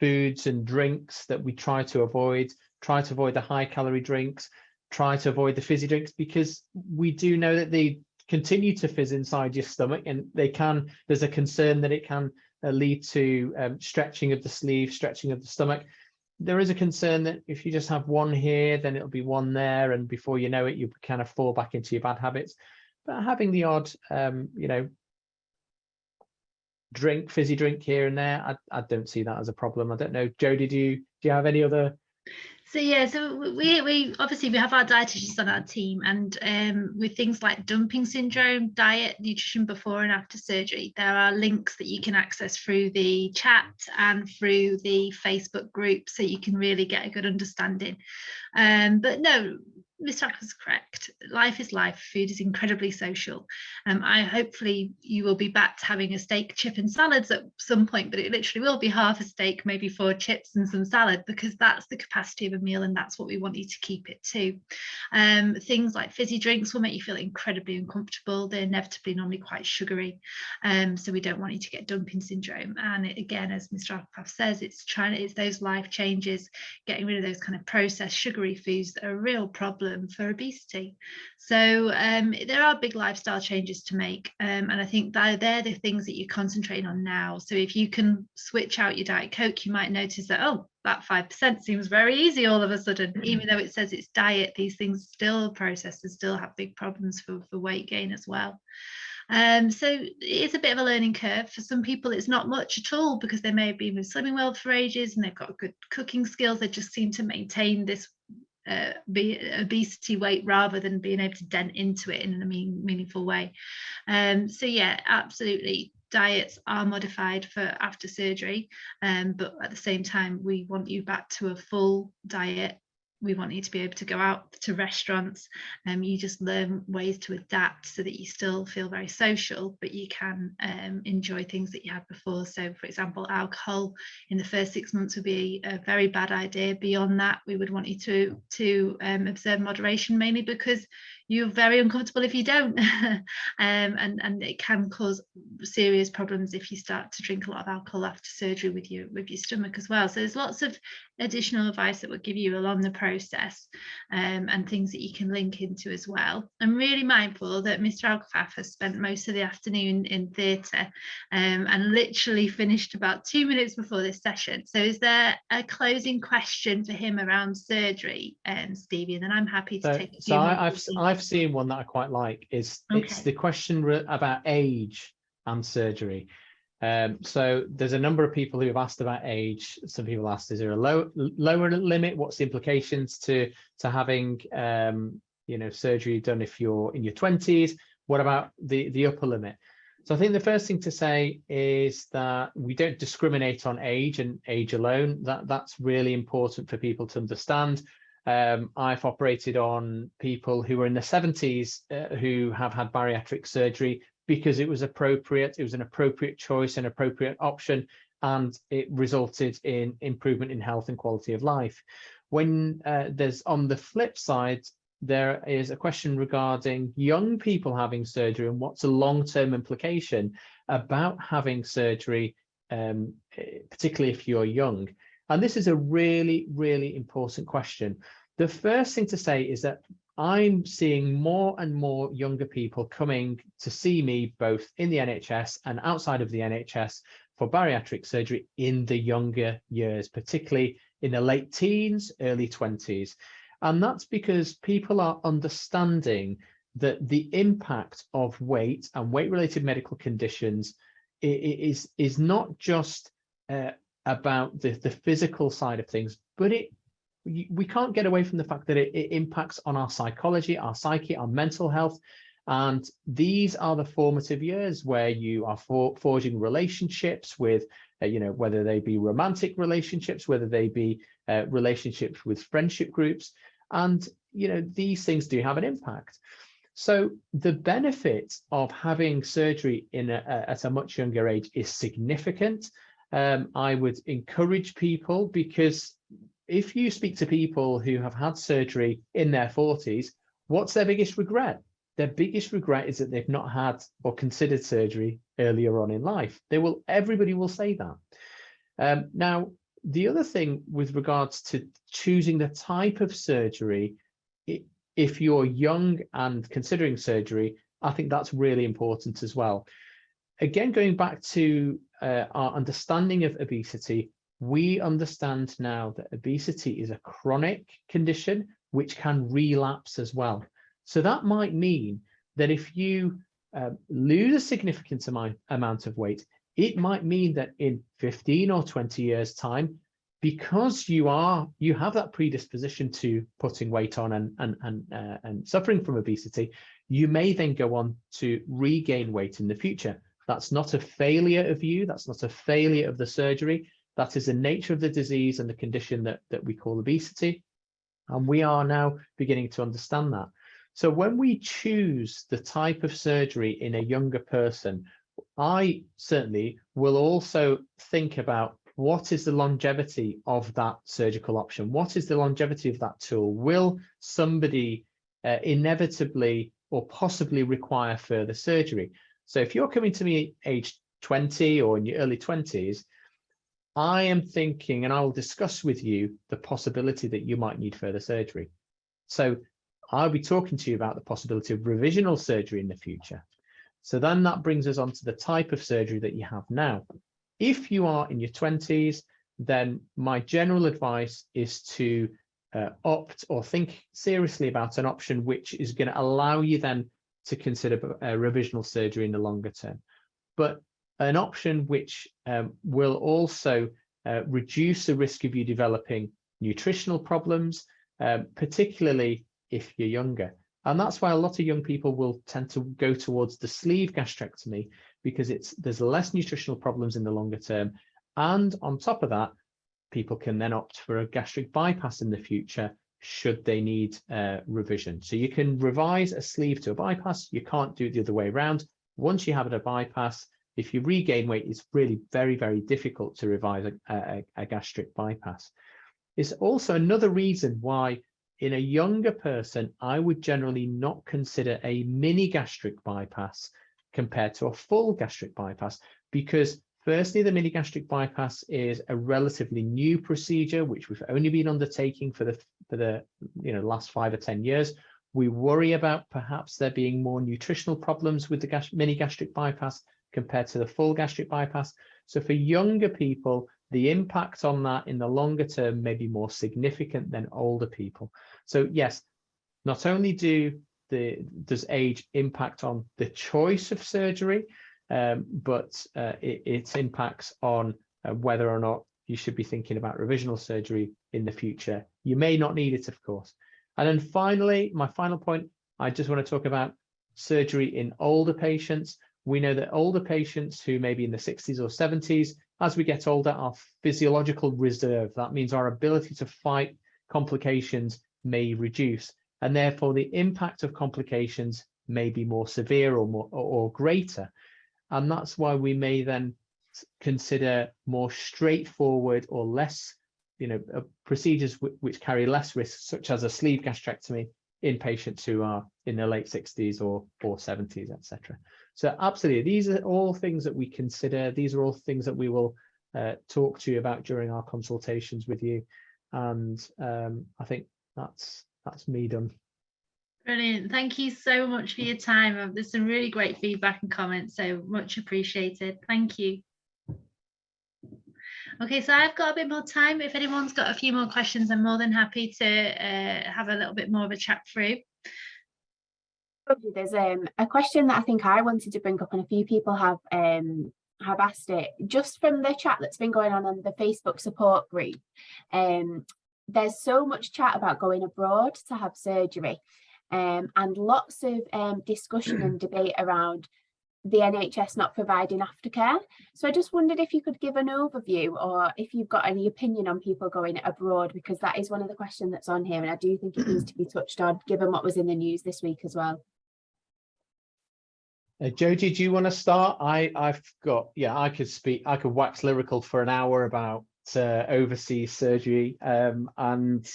foods and drinks that we try to avoid the high-calorie drinks, try to avoid the fizzy drinks, because we do know that they continue to fizz inside your stomach, and there's a concern that it can lead to stretching of the sleeve, stretching of the stomach. There is a concern that if you just have one here, then it'll be one there, and before you know it, you kind of fall back into your bad habits. But having the odd, fizzy drink here and there, I don't see that as a problem. I don't know, Jodie, do you have any other? So yeah, so we obviously we have our dietitians on our team, and with things like dumping syndrome, diet, nutrition before and after surgery, there are links that you can access through the chat and through the Facebook group, so you can really get a good understanding. But no, Mr. Ackles is correct. Life is life. Food is incredibly social. Hopefully you will be back to having a steak, chip and salads at some point, but it literally will be half a steak, maybe 4 chips and some salad, because that's the capacity of a meal, and that's what we want you to keep it to. Things like fizzy drinks will make you feel incredibly uncomfortable. They're inevitably normally quite sugary, so we don't want you to get dumping syndrome. And again, as Mr. Alkhaffaf says, it's those life changes, getting rid of those kind of processed sugary foods that are a real problem for obesity. So there are big lifestyle changes to make, and I think that they're the things that you're concentrating on now. So if you can switch out your Diet Coke, you might notice that, oh, that 5% seems very easy all of a sudden. Even though it says it's diet, these things still processed and still have big problems for weight gain as well. So it's a bit of a learning curve. For some people it's not much at all, because they may have been with Slimming World for ages and they've got good cooking skills. They just seem to maintain this obesity weight rather than being able to dent into it in a meaningful way. So yeah, absolutely, diets are modified for after surgery, but at the same time we want you back to a full diet. We want you to be able to go out to restaurants, you just learn ways to adapt so that you still feel very social, but you can enjoy things that you had before. So for example, alcohol in the first 6 months would be a very bad idea. Beyond that, we would want you to observe moderation, mainly because you're very uncomfortable if you don't. And it can cause serious problems if you start to drink a lot of alcohol after surgery with your stomach as well. So there's lots of additional advice that we'll give you along the process, and things that you can link into as well. I'm really mindful that Mr. Alkhaffaf has spent most of the afternoon in theatre, and literally finished about 2 minutes before this session. So is there a closing question for him around surgery, Stevie? And then I'm happy to take a few more. I've seen one that I quite like. It's the question about age and surgery. So there's a number of people who have asked about age. Some people asked, is there a lower limit? What's the implications to having surgery done if you're in your 20s? What about the upper limit? So I think the first thing to say is that we don't discriminate on age and age alone. That's really important for people to understand. I've operated on people who were in their 70s who have had bariatric surgery because it was appropriate. It was an appropriate choice, an appropriate option, and it resulted in improvement in health and quality of life. When there's, on the flip side, there is a question regarding young people having surgery and what's a long-term implication about having surgery, particularly if you're young. And this is a really, really important question. The first thing to say is that I'm seeing more and more younger people coming to see me, both in the NHS and outside of the NHS, for bariatric surgery in the younger years, particularly in the late teens, early 20s. And that's because people are understanding that the impact of weight and weight-related medical conditions is not just about the physical side of things, but we can't get away from the fact that it impacts on our psychology, our psyche, our mental health. And these are the formative years where you are forging relationships with, whether they be romantic relationships, whether they be relationships with friendship groups. And, these things do have an impact. So the benefit of having surgery at a much younger age is significant. I would encourage people, because if you speak to people who have had surgery in their 40s, what's their biggest regret? Their biggest regret is that they've not had or considered surgery earlier on in life. Everybody will say that. Now, the other thing with regards to choosing the type of surgery, if you're young and considering surgery, I think that's really important as well. Again, going back to our understanding of obesity, we understand now that obesity is a chronic condition which can relapse as well. So that might mean that if you lose a significant amount of weight, it might mean that in 15 or 20 years' time, because you have that predisposition to putting weight on and suffering from obesity, you may then go on to regain weight in the future. That's not a failure of you. That's not a failure of the surgery. That is the nature of the disease and the condition that we call obesity. And we are now beginning to understand that. So when we choose the type of surgery in a younger person, I certainly will also think about what is the longevity of that surgical option? What is the longevity of that tool? Will somebody inevitably or possibly require further surgery? So if you're coming to me age 20 or in your early 20s, I am thinking, and I will discuss with you the possibility that you might need further surgery. So I'll be talking to you about the possibility of revisional surgery in the future. So then that brings us on to the type of surgery that you have now. If you are in your 20s, then my general advice is to opt or think seriously about an option which is going to allow you then to consider revisional surgery in the longer term. But an option which will also reduce the risk of you developing nutritional problems, particularly if you're younger. And that's why a lot of young people will tend to go towards the sleeve gastrectomy, because there's less nutritional problems in the longer term. And on top of that, people can then opt for a gastric bypass in the future should they need revision. So you can revise a sleeve to a bypass. You can't do it the other way around. Once you have it a bypass, if you regain weight, it's really very, very difficult to revise a gastric bypass. It's also another reason why in a younger person, I would generally not consider a mini gastric bypass compared to a full gastric bypass, because firstly, the mini gastric bypass is a relatively new procedure, which we've only been undertaking for the last 5 or 10 years. We worry about perhaps there being more nutritional problems with the mini gastric bypass compared to the full gastric bypass. So for younger people, the impact on that in the longer term may be more significant than older people. So yes, not only does age impact on the choice of surgery, but its impacts on whether or not you should be thinking about revisional surgery in the future. You may not need it, of course. And then finally, my final point, I just want to talk about surgery in older patients. We know that older patients who may be in the 60s or 70s, as we get older, our physiological reserve, that means our ability to fight complications, may reduce. And therefore, the impact of complications may be more severe or greater. And that's why we may then consider more straightforward or less, procedures which carry less risk, such as a sleeve gastrectomy in patients who are in their late 60s or 70s, etc. So absolutely, these are all things that we consider. These are all things that we will talk to you about during our consultations with you. And I think that's me done. Brilliant. Thank you so much for your time. There's some really great feedback and comments, so much appreciated. Thank you. Okay, so I've got a bit more time. If anyone's got a few more questions, I'm more than happy to have a little bit more of a chat through. There's a question that I think I wanted to bring up, and a few people have asked it just from the chat that's been going on the Facebook support group. There's so much chat about going abroad to have surgery, and lots of discussion and debate around the NHS not providing aftercare. So I just wondered if you could give an overview, or if you've got any opinion on people going abroad, because that is one of the questions that's on here, and I do think it needs to be touched on given what was in the news this week as well. Jodie, do you want to start? I've got, yeah, I could wax lyrical for an hour about overseas surgery. And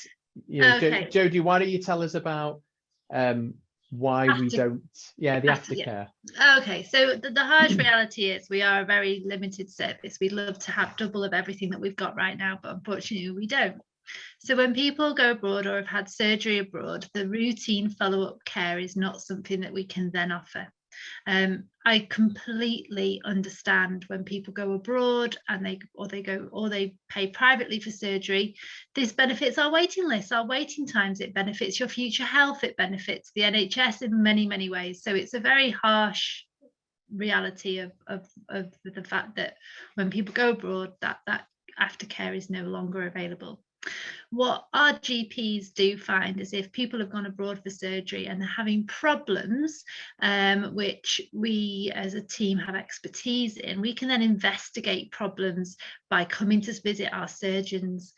you know, Okay. Jodie, why don't you tell us about why we don't, the aftercare. Okay, so the harsh reality is we are a very limited service. We'd love to have double of everything that we've got right now, but unfortunately we don't. So when people go abroad or have had surgery abroad, the routine follow-up care is not something that we can then offer. I completely understand when people go abroad and they pay privately for surgery. This benefits our waiting lists, our waiting times. It benefits your future health. It benefits the NHS in many, many ways. So it's a very harsh reality of the fact that when people go abroad, that aftercare is no longer available. What our GPs do find is if people have gone abroad for surgery and they're having problems, which we as a team have expertise in, we can then investigate problems by coming to visit our surgeons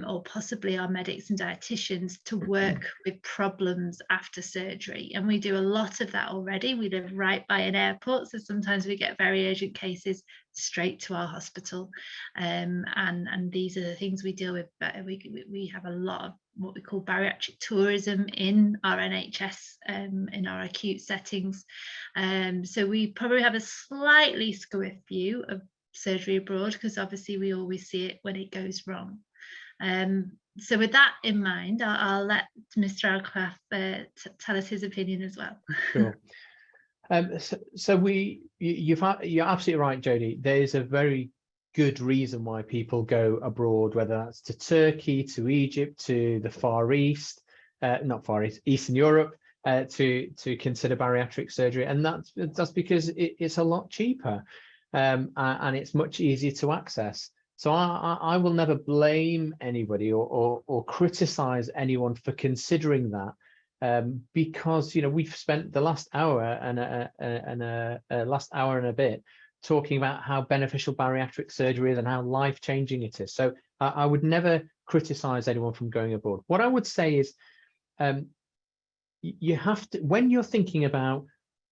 or possibly our medics and dietitians to work with problems after surgery. And we do a lot of that already. We live right by an airport, so sometimes we get very urgent cases straight to our hospital, and these are the things we deal with. We have a lot of what we call bariatric tourism in our NHS, in our acute settings, so we probably have a slightly skewed view of surgery abroad, because obviously we always see it when it goes wrong. So with that in mind, I'll let Mr. Alkhaffaf tell us his opinion as well. Sure. You're absolutely right, Jodie. There's a very good reason why people go abroad, whether that's to Turkey, to Egypt, to the Far East, not Far East, Eastern Europe, to consider bariatric surgery, and that's because it's a lot cheaper, and it's much easier to access. So I will never blame anybody or criticize anyone for considering that. Because we've spent the last hour and a bit talking about how beneficial bariatric surgery is and how life-changing it is. So I would never criticize anyone from going abroad. What I would say is you have to, when you're thinking about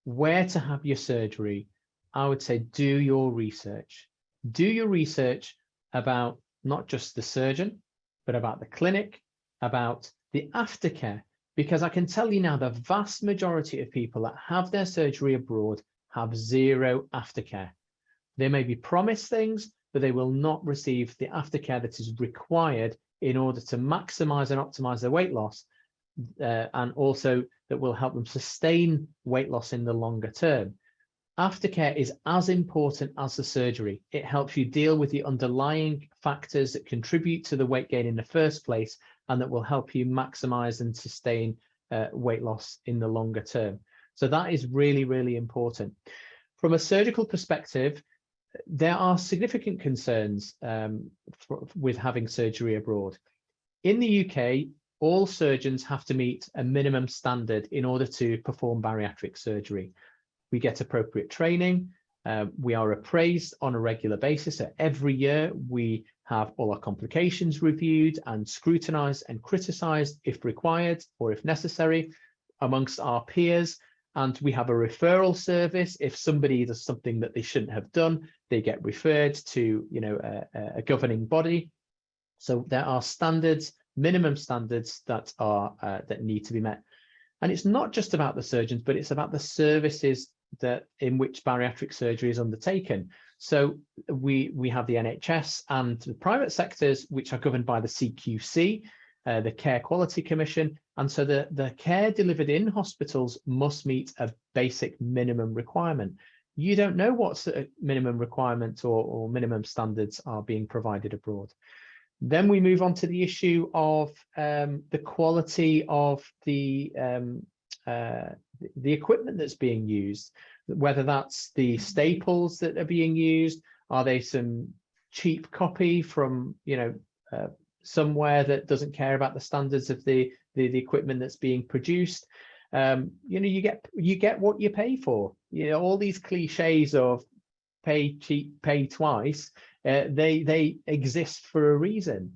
where to have your surgery, I would say do your research. Do your research about not just the surgeon, but about the clinic, about the aftercare. Because I can tell you now, the vast majority of people that have their surgery abroad have zero aftercare. They may be promised things, but they will not receive the aftercare that is required in order to maximize and optimize their weight loss, and also that will help them sustain weight loss in the longer term. Aftercare is as important as the surgery. It helps you deal with the underlying factors that contribute to the weight gain in the first place, and that will help you maximize and sustain weight loss in the longer term. So that is really, really important. From a surgical perspective, there are significant concerns with having surgery abroad. In the UK, all surgeons have to meet a minimum standard in order to perform bariatric surgery. We get appropriate training. We are appraised on a regular basis. So every year we have all our complications reviewed and scrutinized and criticized if required or if necessary amongst our peers. And we have a referral service. If somebody does something that they shouldn't have done, they get referred to a governing body. So there are standards, minimum standards that need to be met. And it's not just about the surgeons, but it's about the services in which bariatric surgery is undertaken. So we have the NHS and the private sectors, which are governed by the CQC, the Care Quality Commission. And so the care delivered in hospitals must meet a basic minimum requirement. you don't know what sort of minimum requirements or minimum standards are being provided abroad. Then we move on to the issue of the quality of the equipment that's being used, whether that's the staples that are being used. Are they some cheap copy from, somewhere that doesn't care about the standards of the equipment that's being produced? You get what you pay for. All these cliches of pay cheap, pay twice, they exist for a reason.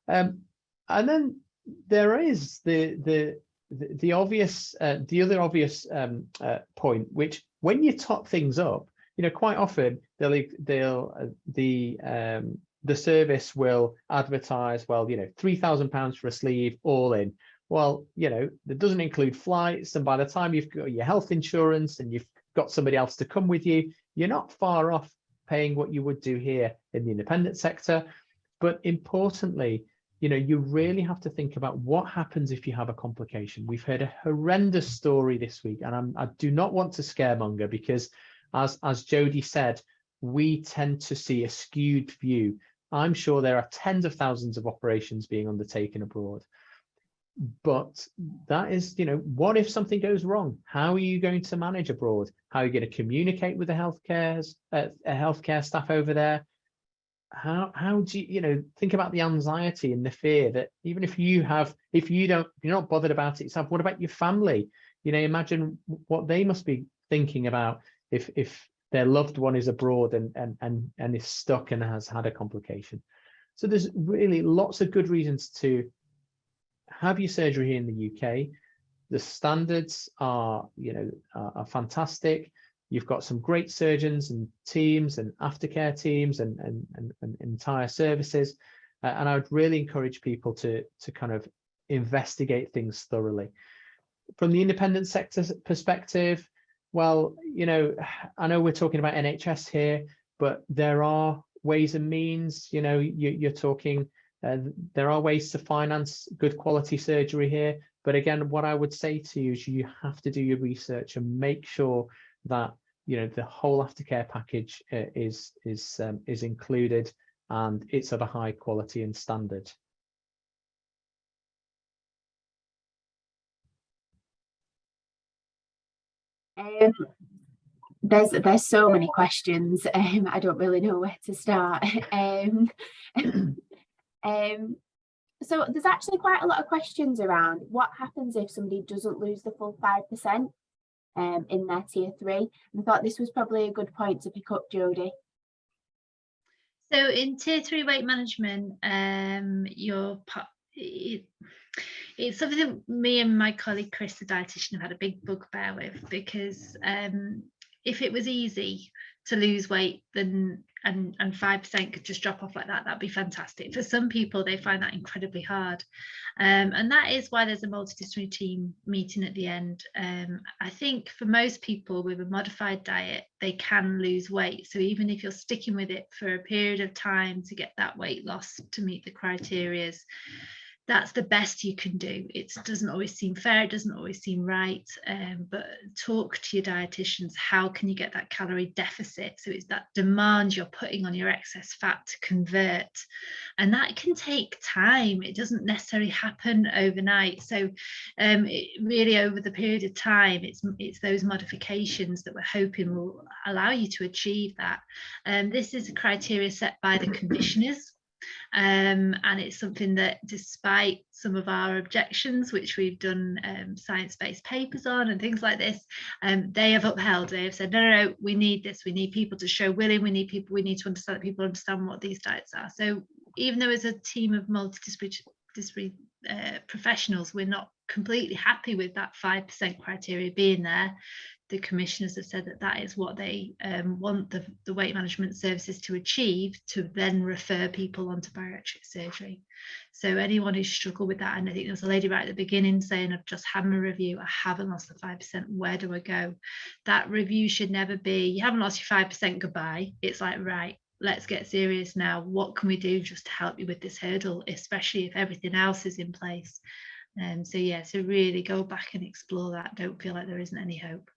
And then there is the obvious, the other obvious point, which when you top things up, quite often the service will advertise, well, £3,000 for a sleeve, all in. Well, that doesn't include flights, and by the time you've got your health insurance and you've got somebody else to come with you, you're not far off paying what you would do here in the independent sector. But importantly, you really have to think about what happens if you have a complication. We've heard a horrendous story this week, and I do not want to scaremonger, because as Jodie said, we tend to see a skewed view. I'm sure there are tens of thousands of operations being undertaken abroad. But that is, what if something goes wrong? How are you going to manage abroad? How are you going to communicate with the healthcare staff over there? How do you, think about the anxiety and the fear that even if you're not bothered about it yourself, what about your family? Imagine what they must be thinking about if their loved one is abroad and is stuck and has had a complication. So there's really lots of good reasons to have your surgery here in the UK. The standards are fantastic. You've got some great surgeons and teams and aftercare teams and entire services. And I would really encourage people to kind of investigate things thoroughly. From the independent sector perspective, well, I know we're talking about NHS here, but there are ways and means. You're talking, there are ways to finance good quality surgery here. But again, what I would say to you is you have to do your research and make sure that the whole aftercare package is included and it's of a high quality and standard. There's so many questions. I don't really know where to start. So there's actually quite a lot of questions around what happens if somebody doesn't lose the full 5% in their tier 3. And I thought this was probably a good point to pick up, Jodie. So in tier 3 weight management, it's something that me and my colleague Chris, the dietitian, have had a big bugbear with, because if it was easy to lose weight, then and 5% could just drop off like that, that'd be fantastic. For some people, they find that incredibly hard, and that is why there's a multidisciplinary team meeting at the end. I think for most people with a modified diet, they can lose weight. So even if you're sticking with it for a period of time to get that weight loss to meet the criteria, that's the best you can do. It doesn't always seem fair, it doesn't always seem right, but talk to your dietitians. How can you get that calorie deficit? So it's that demand you're putting on your excess fat to convert, and that can take time. It doesn't necessarily happen overnight. So really over the period of time, it's those modifications that we're hoping will allow you to achieve that. This is a criteria set by the commissioners. And it's something that, despite some of our objections, which we've done science-based papers on and things like this, they have upheld. They have said, no, we need this. We need people to show willing. We need to understand that people understand what these diets are. So even though as a team of multidisciplinary professionals, we're not completely happy with that 5% criteria being there, the commissioners have said that that is what they want the weight management services to achieve, to then refer people onto bariatric surgery. So anyone who's struggled with that, and I think there was a lady right at the beginning saying, I've just had my review, I haven't lost the 5%, where do I go? That review should never be, you haven't lost your 5%, goodbye. It's like, right, let's get serious now. What can we do just to help you with this hurdle, especially if everything else is in place? So yeah, so really go back and explore that. Don't feel like there isn't any hope.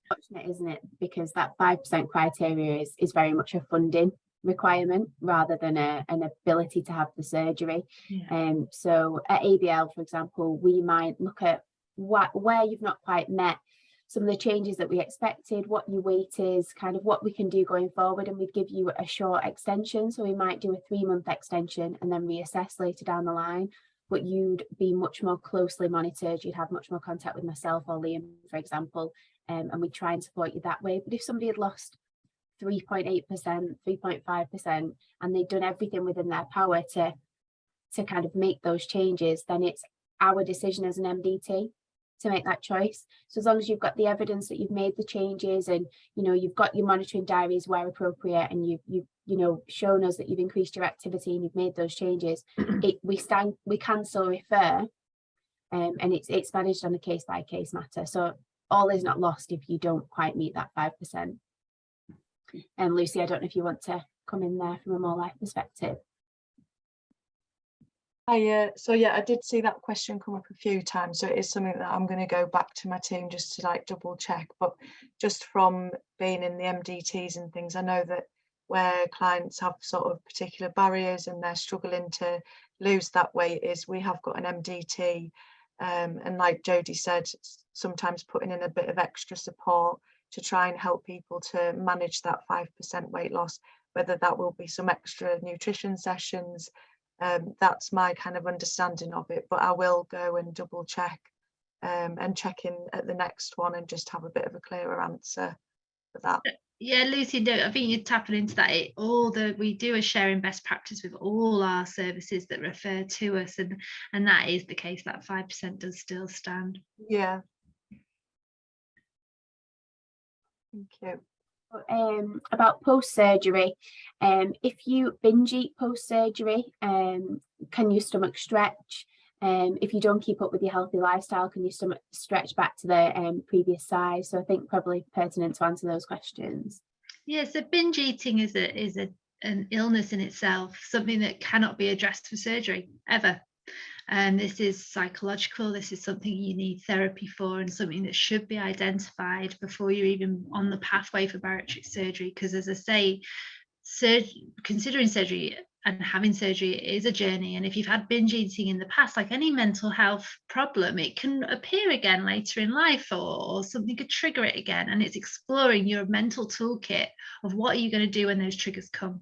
Unfortunate, isn't it? Because that 5% criteria is very much a funding requirement rather than an ability to have the surgery. Yeah. So at ABL, for example, we might look at where you've not quite met some of the changes that we expected, what your weight is, kind of what we can do going forward, and we'd give you a short extension. So we might do a 3-month extension and then reassess later down the line, but you'd be much more closely monitored. You'd have much more contact with myself or Liam, for example, and we try and support you that way. But if somebody had lost 3.8%, 3.5%, and they'd done everything within their power to kind of make those changes, then it's our decision as an MDT to make that choice. So as long as you've got the evidence that you've made the changes, and you've got your monitoring diaries where appropriate, and you've shown us that you've increased your activity and you've made those changes, we can still refer, and it's managed on a case-by-case matter. So all is not lost if you don't quite meet that 5%. And Lucy, I don't know if you want to come in there from a more life perspective. I did see that question come up a few times, so it is something that I'm going to go back to my team just to like double check. But just from being in the MDTs and things, I know that where clients have sort of particular barriers and they're struggling to lose that weight, is we have got an MDT, and like Jodie said, sometimes putting in a bit of extra support to try and help people to manage that 5% weight loss, whether that will be some extra nutrition sessions. That's my kind of understanding of it, but I will go and double check and check in at the next one and just have a bit of a clearer answer for that. Yeah, Lucy, no, I think you're tapping into that. We do a sharing best practice with all our services that refer to us, and that is the case. That 5% does still stand. Yeah. Thank you. About post-surgery, if you binge eat post-surgery, can your stomach stretch? If you don't keep up with your healthy lifestyle, can your stomach stretch back to the previous size? So I think probably pertinent to answer those questions. Yeah, so binge eating is an illness in itself, something that cannot be addressed with surgery ever. And this is psychological. This is something you need therapy for, and something that should be identified before you're even on the pathway for bariatric surgery. Because as I say, considering surgery and having surgery is a journey, and if you've had binge eating in the past, like any mental health problem, it can appear again later in life, or something could trigger it again. And it's exploring your mental toolkit of what are you going to do when those triggers come.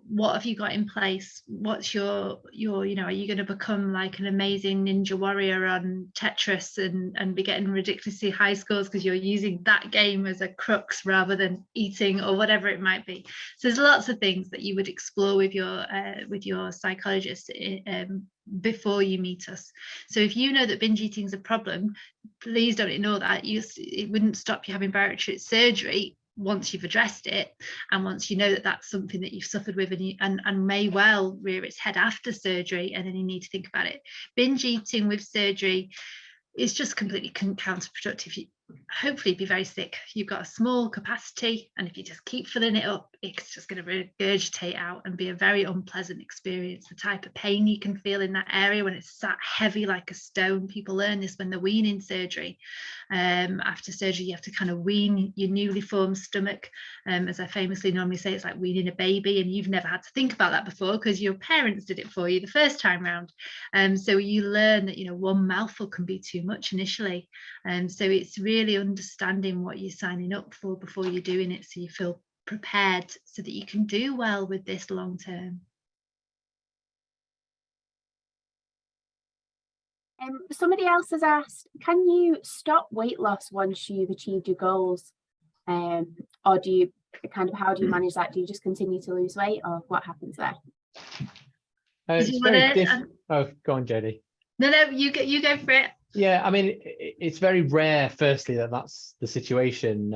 What have you got in place? What's your are you going to become like an amazing ninja warrior on Tetris and be getting ridiculously high scores because you're using that game as a crux rather than eating or whatever it might be? So there's lots of things that you would explore with your psychologist before you meet us. So if you know that binge eating is a problem, please don't ignore that. It wouldn't stop you having bariatric surgery once you've addressed it, and once you know that that's something that you've suffered with, and may well rear its head after surgery, and then you need to think about it. Binge eating with surgery is just completely counterproductive. Hopefully be very sick. You've got a small capacity, and if you just keep filling it up, it's just going to regurgitate out and be a very unpleasant experience. The type of pain you can feel in that area when it's sat heavy like a stone. People learn this when they're weaning surgery. After surgery, you have to kind of wean your newly formed stomach. As I famously normally say, it's like weaning a baby, and you've never had to think about that before because your parents did it for you the first time round. So you learn that one mouthful can be too much initially. So it's really understanding what you're signing up for before you're doing it, so you feel prepared so that you can do well with this long term. Somebody else has asked, can you stop weight loss once you've achieved your goals, or do you how do you manage that? Do you just continue to lose weight, or what happens there? Oh, go on, Jodie. No, you go for it. Yeah, I mean, it's very rare, firstly, that that's the situation.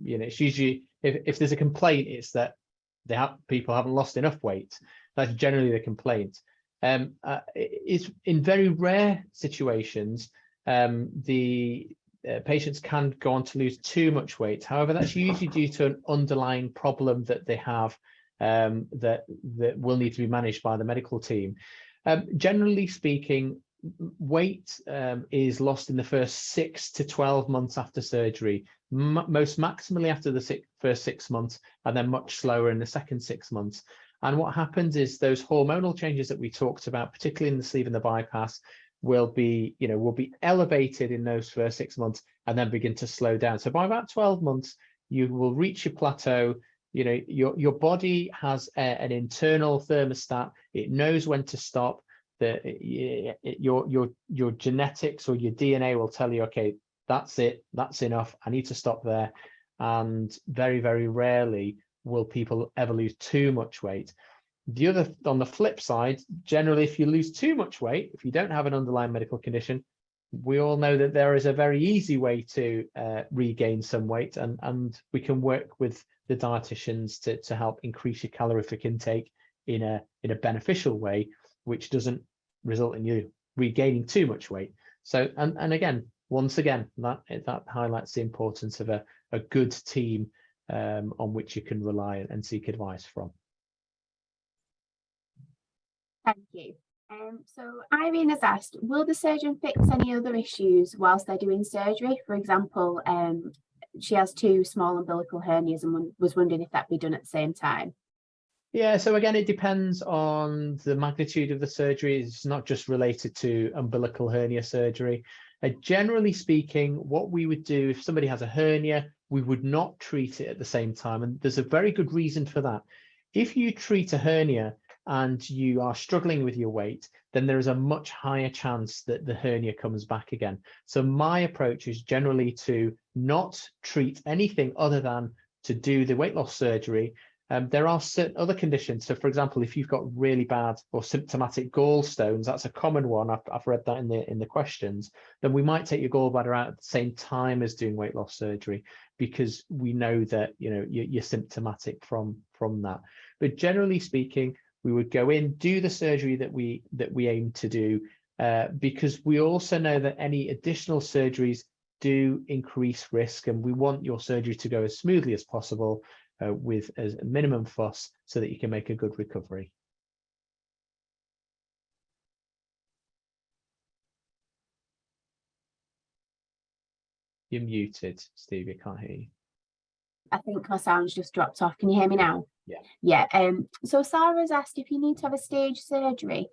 It's usually, if there's a complaint, it's that people haven't lost enough weight. That's generally the complaint. It's in very rare situations, the patients can go on to lose too much weight. However, that's usually due to an underlying problem that they have that will need to be managed by the medical team. Generally speaking, weight is lost in the first 6 to 12 months after surgery, most maximally after the first 6 months, and then much slower in the second 6 months. And what happens is those hormonal changes that we talked about, particularly in the sleeve and the bypass, will be elevated in those first 6 months and then begin to slow down. So by about 12 months, you will reach your plateau. Your body has an internal thermostat. It knows when to stop. Your genetics or your DNA will tell you, okay, that's it, that's enough, I need to stop there. And very, very rarely will people ever lose too much weight. On the flip side, generally, if you lose too much weight, if you don't have an underlying medical condition, we all know that there is a very easy way to regain some weight, and we can work with the dietitians to help increase your calorific intake in a beneficial way, which doesn't result in you regaining too much weight. So, and again, once again, that highlights the importance of a good team on which you can rely and seek advice from. Thank you. So Irene has asked, will the surgeon fix any other issues whilst they're doing surgery? For example, she has 2 small umbilical hernias and was wondering if that'd be done at the same time. Yeah, so again, it depends on the magnitude of the surgery. It's not just related to umbilical hernia surgery. Generally speaking, what we would do if somebody has a hernia, we would not treat it at the same time. And there's a very good reason for that. If you treat a hernia and you are struggling with your weight, then there is a much higher chance that the hernia comes back again. So my approach is generally to not treat anything other than to do the weight loss surgery. There are certain other conditions. So, for example, if you've got really bad or symptomatic gallstones, that's a common one. I've read that in the questions. Then we might take your gallbladder out at the same time as doing weight loss surgery, because we know that you're symptomatic from that. But generally speaking, we would go in, do the surgery that we aim to do, because we also know that any additional surgeries do increase risk, and we want your surgery to go as smoothly as possible, with as a minimum fuss, so that you can make a good recovery. You're muted, Steve. I can't hear you. I think my sound's just dropped off. Can you hear me now? Yeah. Yeah. So Sarah's asked, if you need to have a stage surgery,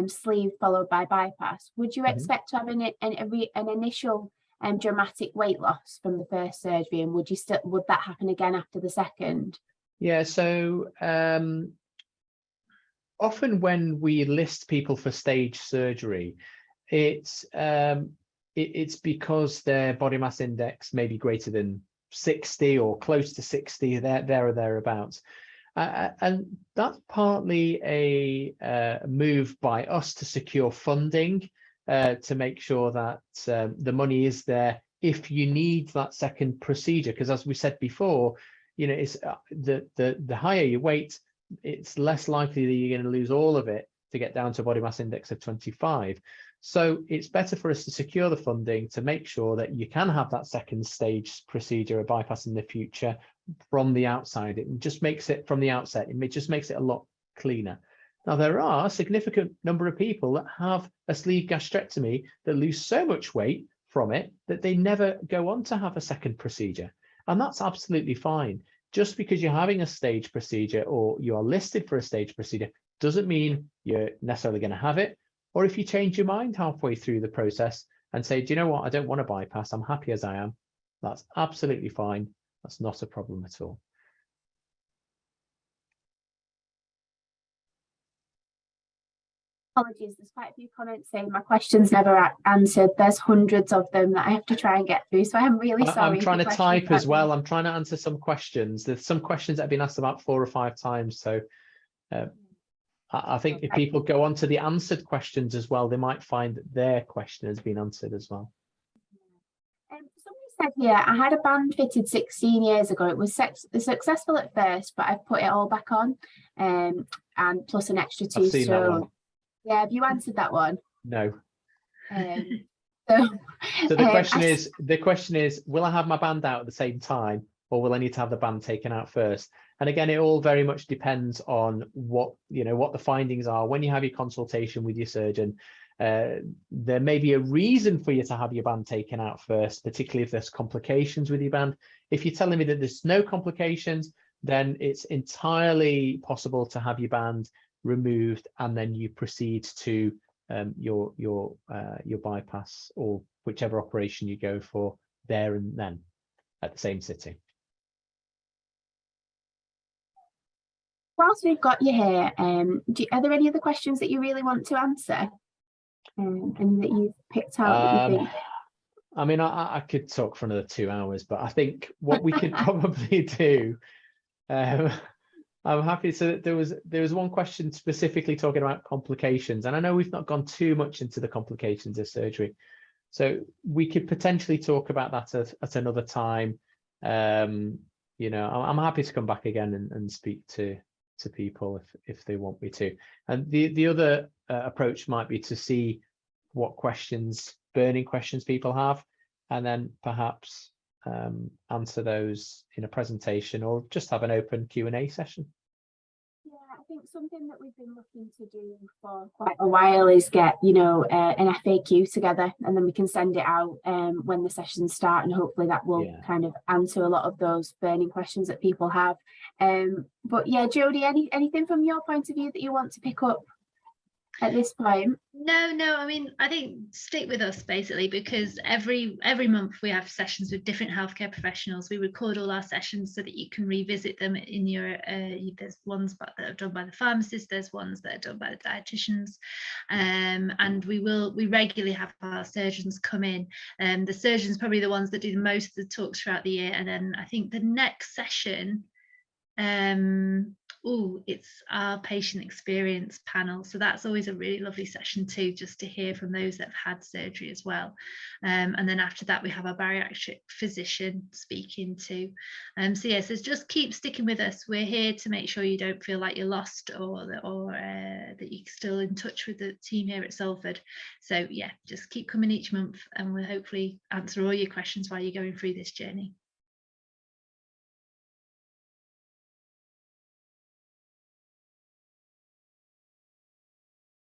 sleeve followed by bypass, would you expect to have an initial dramatic weight loss from the first surgery, and would that happen again after the second? Yeah, so often when we list people for stage surgery, it's because their body mass index may be greater than 60 or close to 60, there or thereabouts. And that's partly a move by us to secure funding, to make sure that the money is there if you need that second procedure. Because as we said before, it's the higher your weight, it's less likely that you're going to lose all of it to get down to a body mass index of 25. So it's better for us to secure the funding to make sure that you can have that second stage procedure, a bypass, in the future from the outside. It just makes it, from the outset, it just makes it a lot cleaner. Now, there are a significant number of people that have a sleeve gastrectomy that lose so much weight from it that they never go on to have a second procedure. And that's absolutely fine. Just because you're having a stage procedure or you are listed for a stage procedure doesn't mean you're necessarily going to have it. Or if you change your mind halfway through the process and say, do you know what, I don't want to bypass, I'm happy as I am, that's absolutely fine. That's not a problem at all. Apologies, there's quite a few comments saying my question's never answered. There's hundreds of them that I have to try and get through, so I'm really sorry. I'm trying to type as well. I'm trying to answer some questions. There's some questions that have been asked about 4 or 5 times, so I think if people go on to the answered questions as well, they might find that their question has been answered as well. Somebody said here, I had a band fitted 16 years ago. It was successful at first, but I've put it all back on, and plus an extra 2 stone. Yeah, have you answered that one? No. So the question is, will I have my band out at the same time, or will I need to have the band taken out first? And again, it all very much depends on what the findings are when you have your consultation with your surgeon. There may be a reason for you to have your band taken out first, particularly if there's complications with your band. If you're telling me that there's no complications, then it's entirely possible to have your band removed, and then you proceed to your bypass or whichever operation you go for there and then at the same sitting. Whilst we've got you here, are there any other questions that you really want to answer? And that you've picked out that you think? I mean, I could talk for another 2 hours, but I think what we could probably do, I'm happy. So there was one question specifically talking about complications, and I know we've not gone too much into the complications of surgery, so we could potentially talk about that at another time. You know, I'm happy to come back again and speak to people if they want me to. And the other approach might be to see what burning questions people have, and then perhaps answer those in a presentation, or just have an open Q&A session. Yeah, I think something that we've been looking to do for quite a while is get, you know, an FAQ together, and then we can send it out when the sessions start, and hopefully that will kind of answer a lot of those burning questions that people have. But yeah, Jodie, anything from your point of view that you want to pick up at this point? No, I mean, I think stick with us basically, because every month we have sessions with different healthcare professionals. We record all our sessions so that you can revisit them in your there's ones that are done by the pharmacist, there's ones that are done by the dietitians, and we regularly have our surgeons come in. The surgeons probably the ones that do the most of the talks throughout the year, and then I think the next session, it's our patient experience panel, so that's always a really lovely session too, just to hear from those that have had surgery as well. And then after that we have our bariatric physician speaking too. So yes, so just keep sticking with us. We're here to make sure you don't feel like you're lost, or that you're still in touch with the team here at Salford. So yeah, just keep coming each month, and we'll hopefully answer all your questions while you're going through this journey.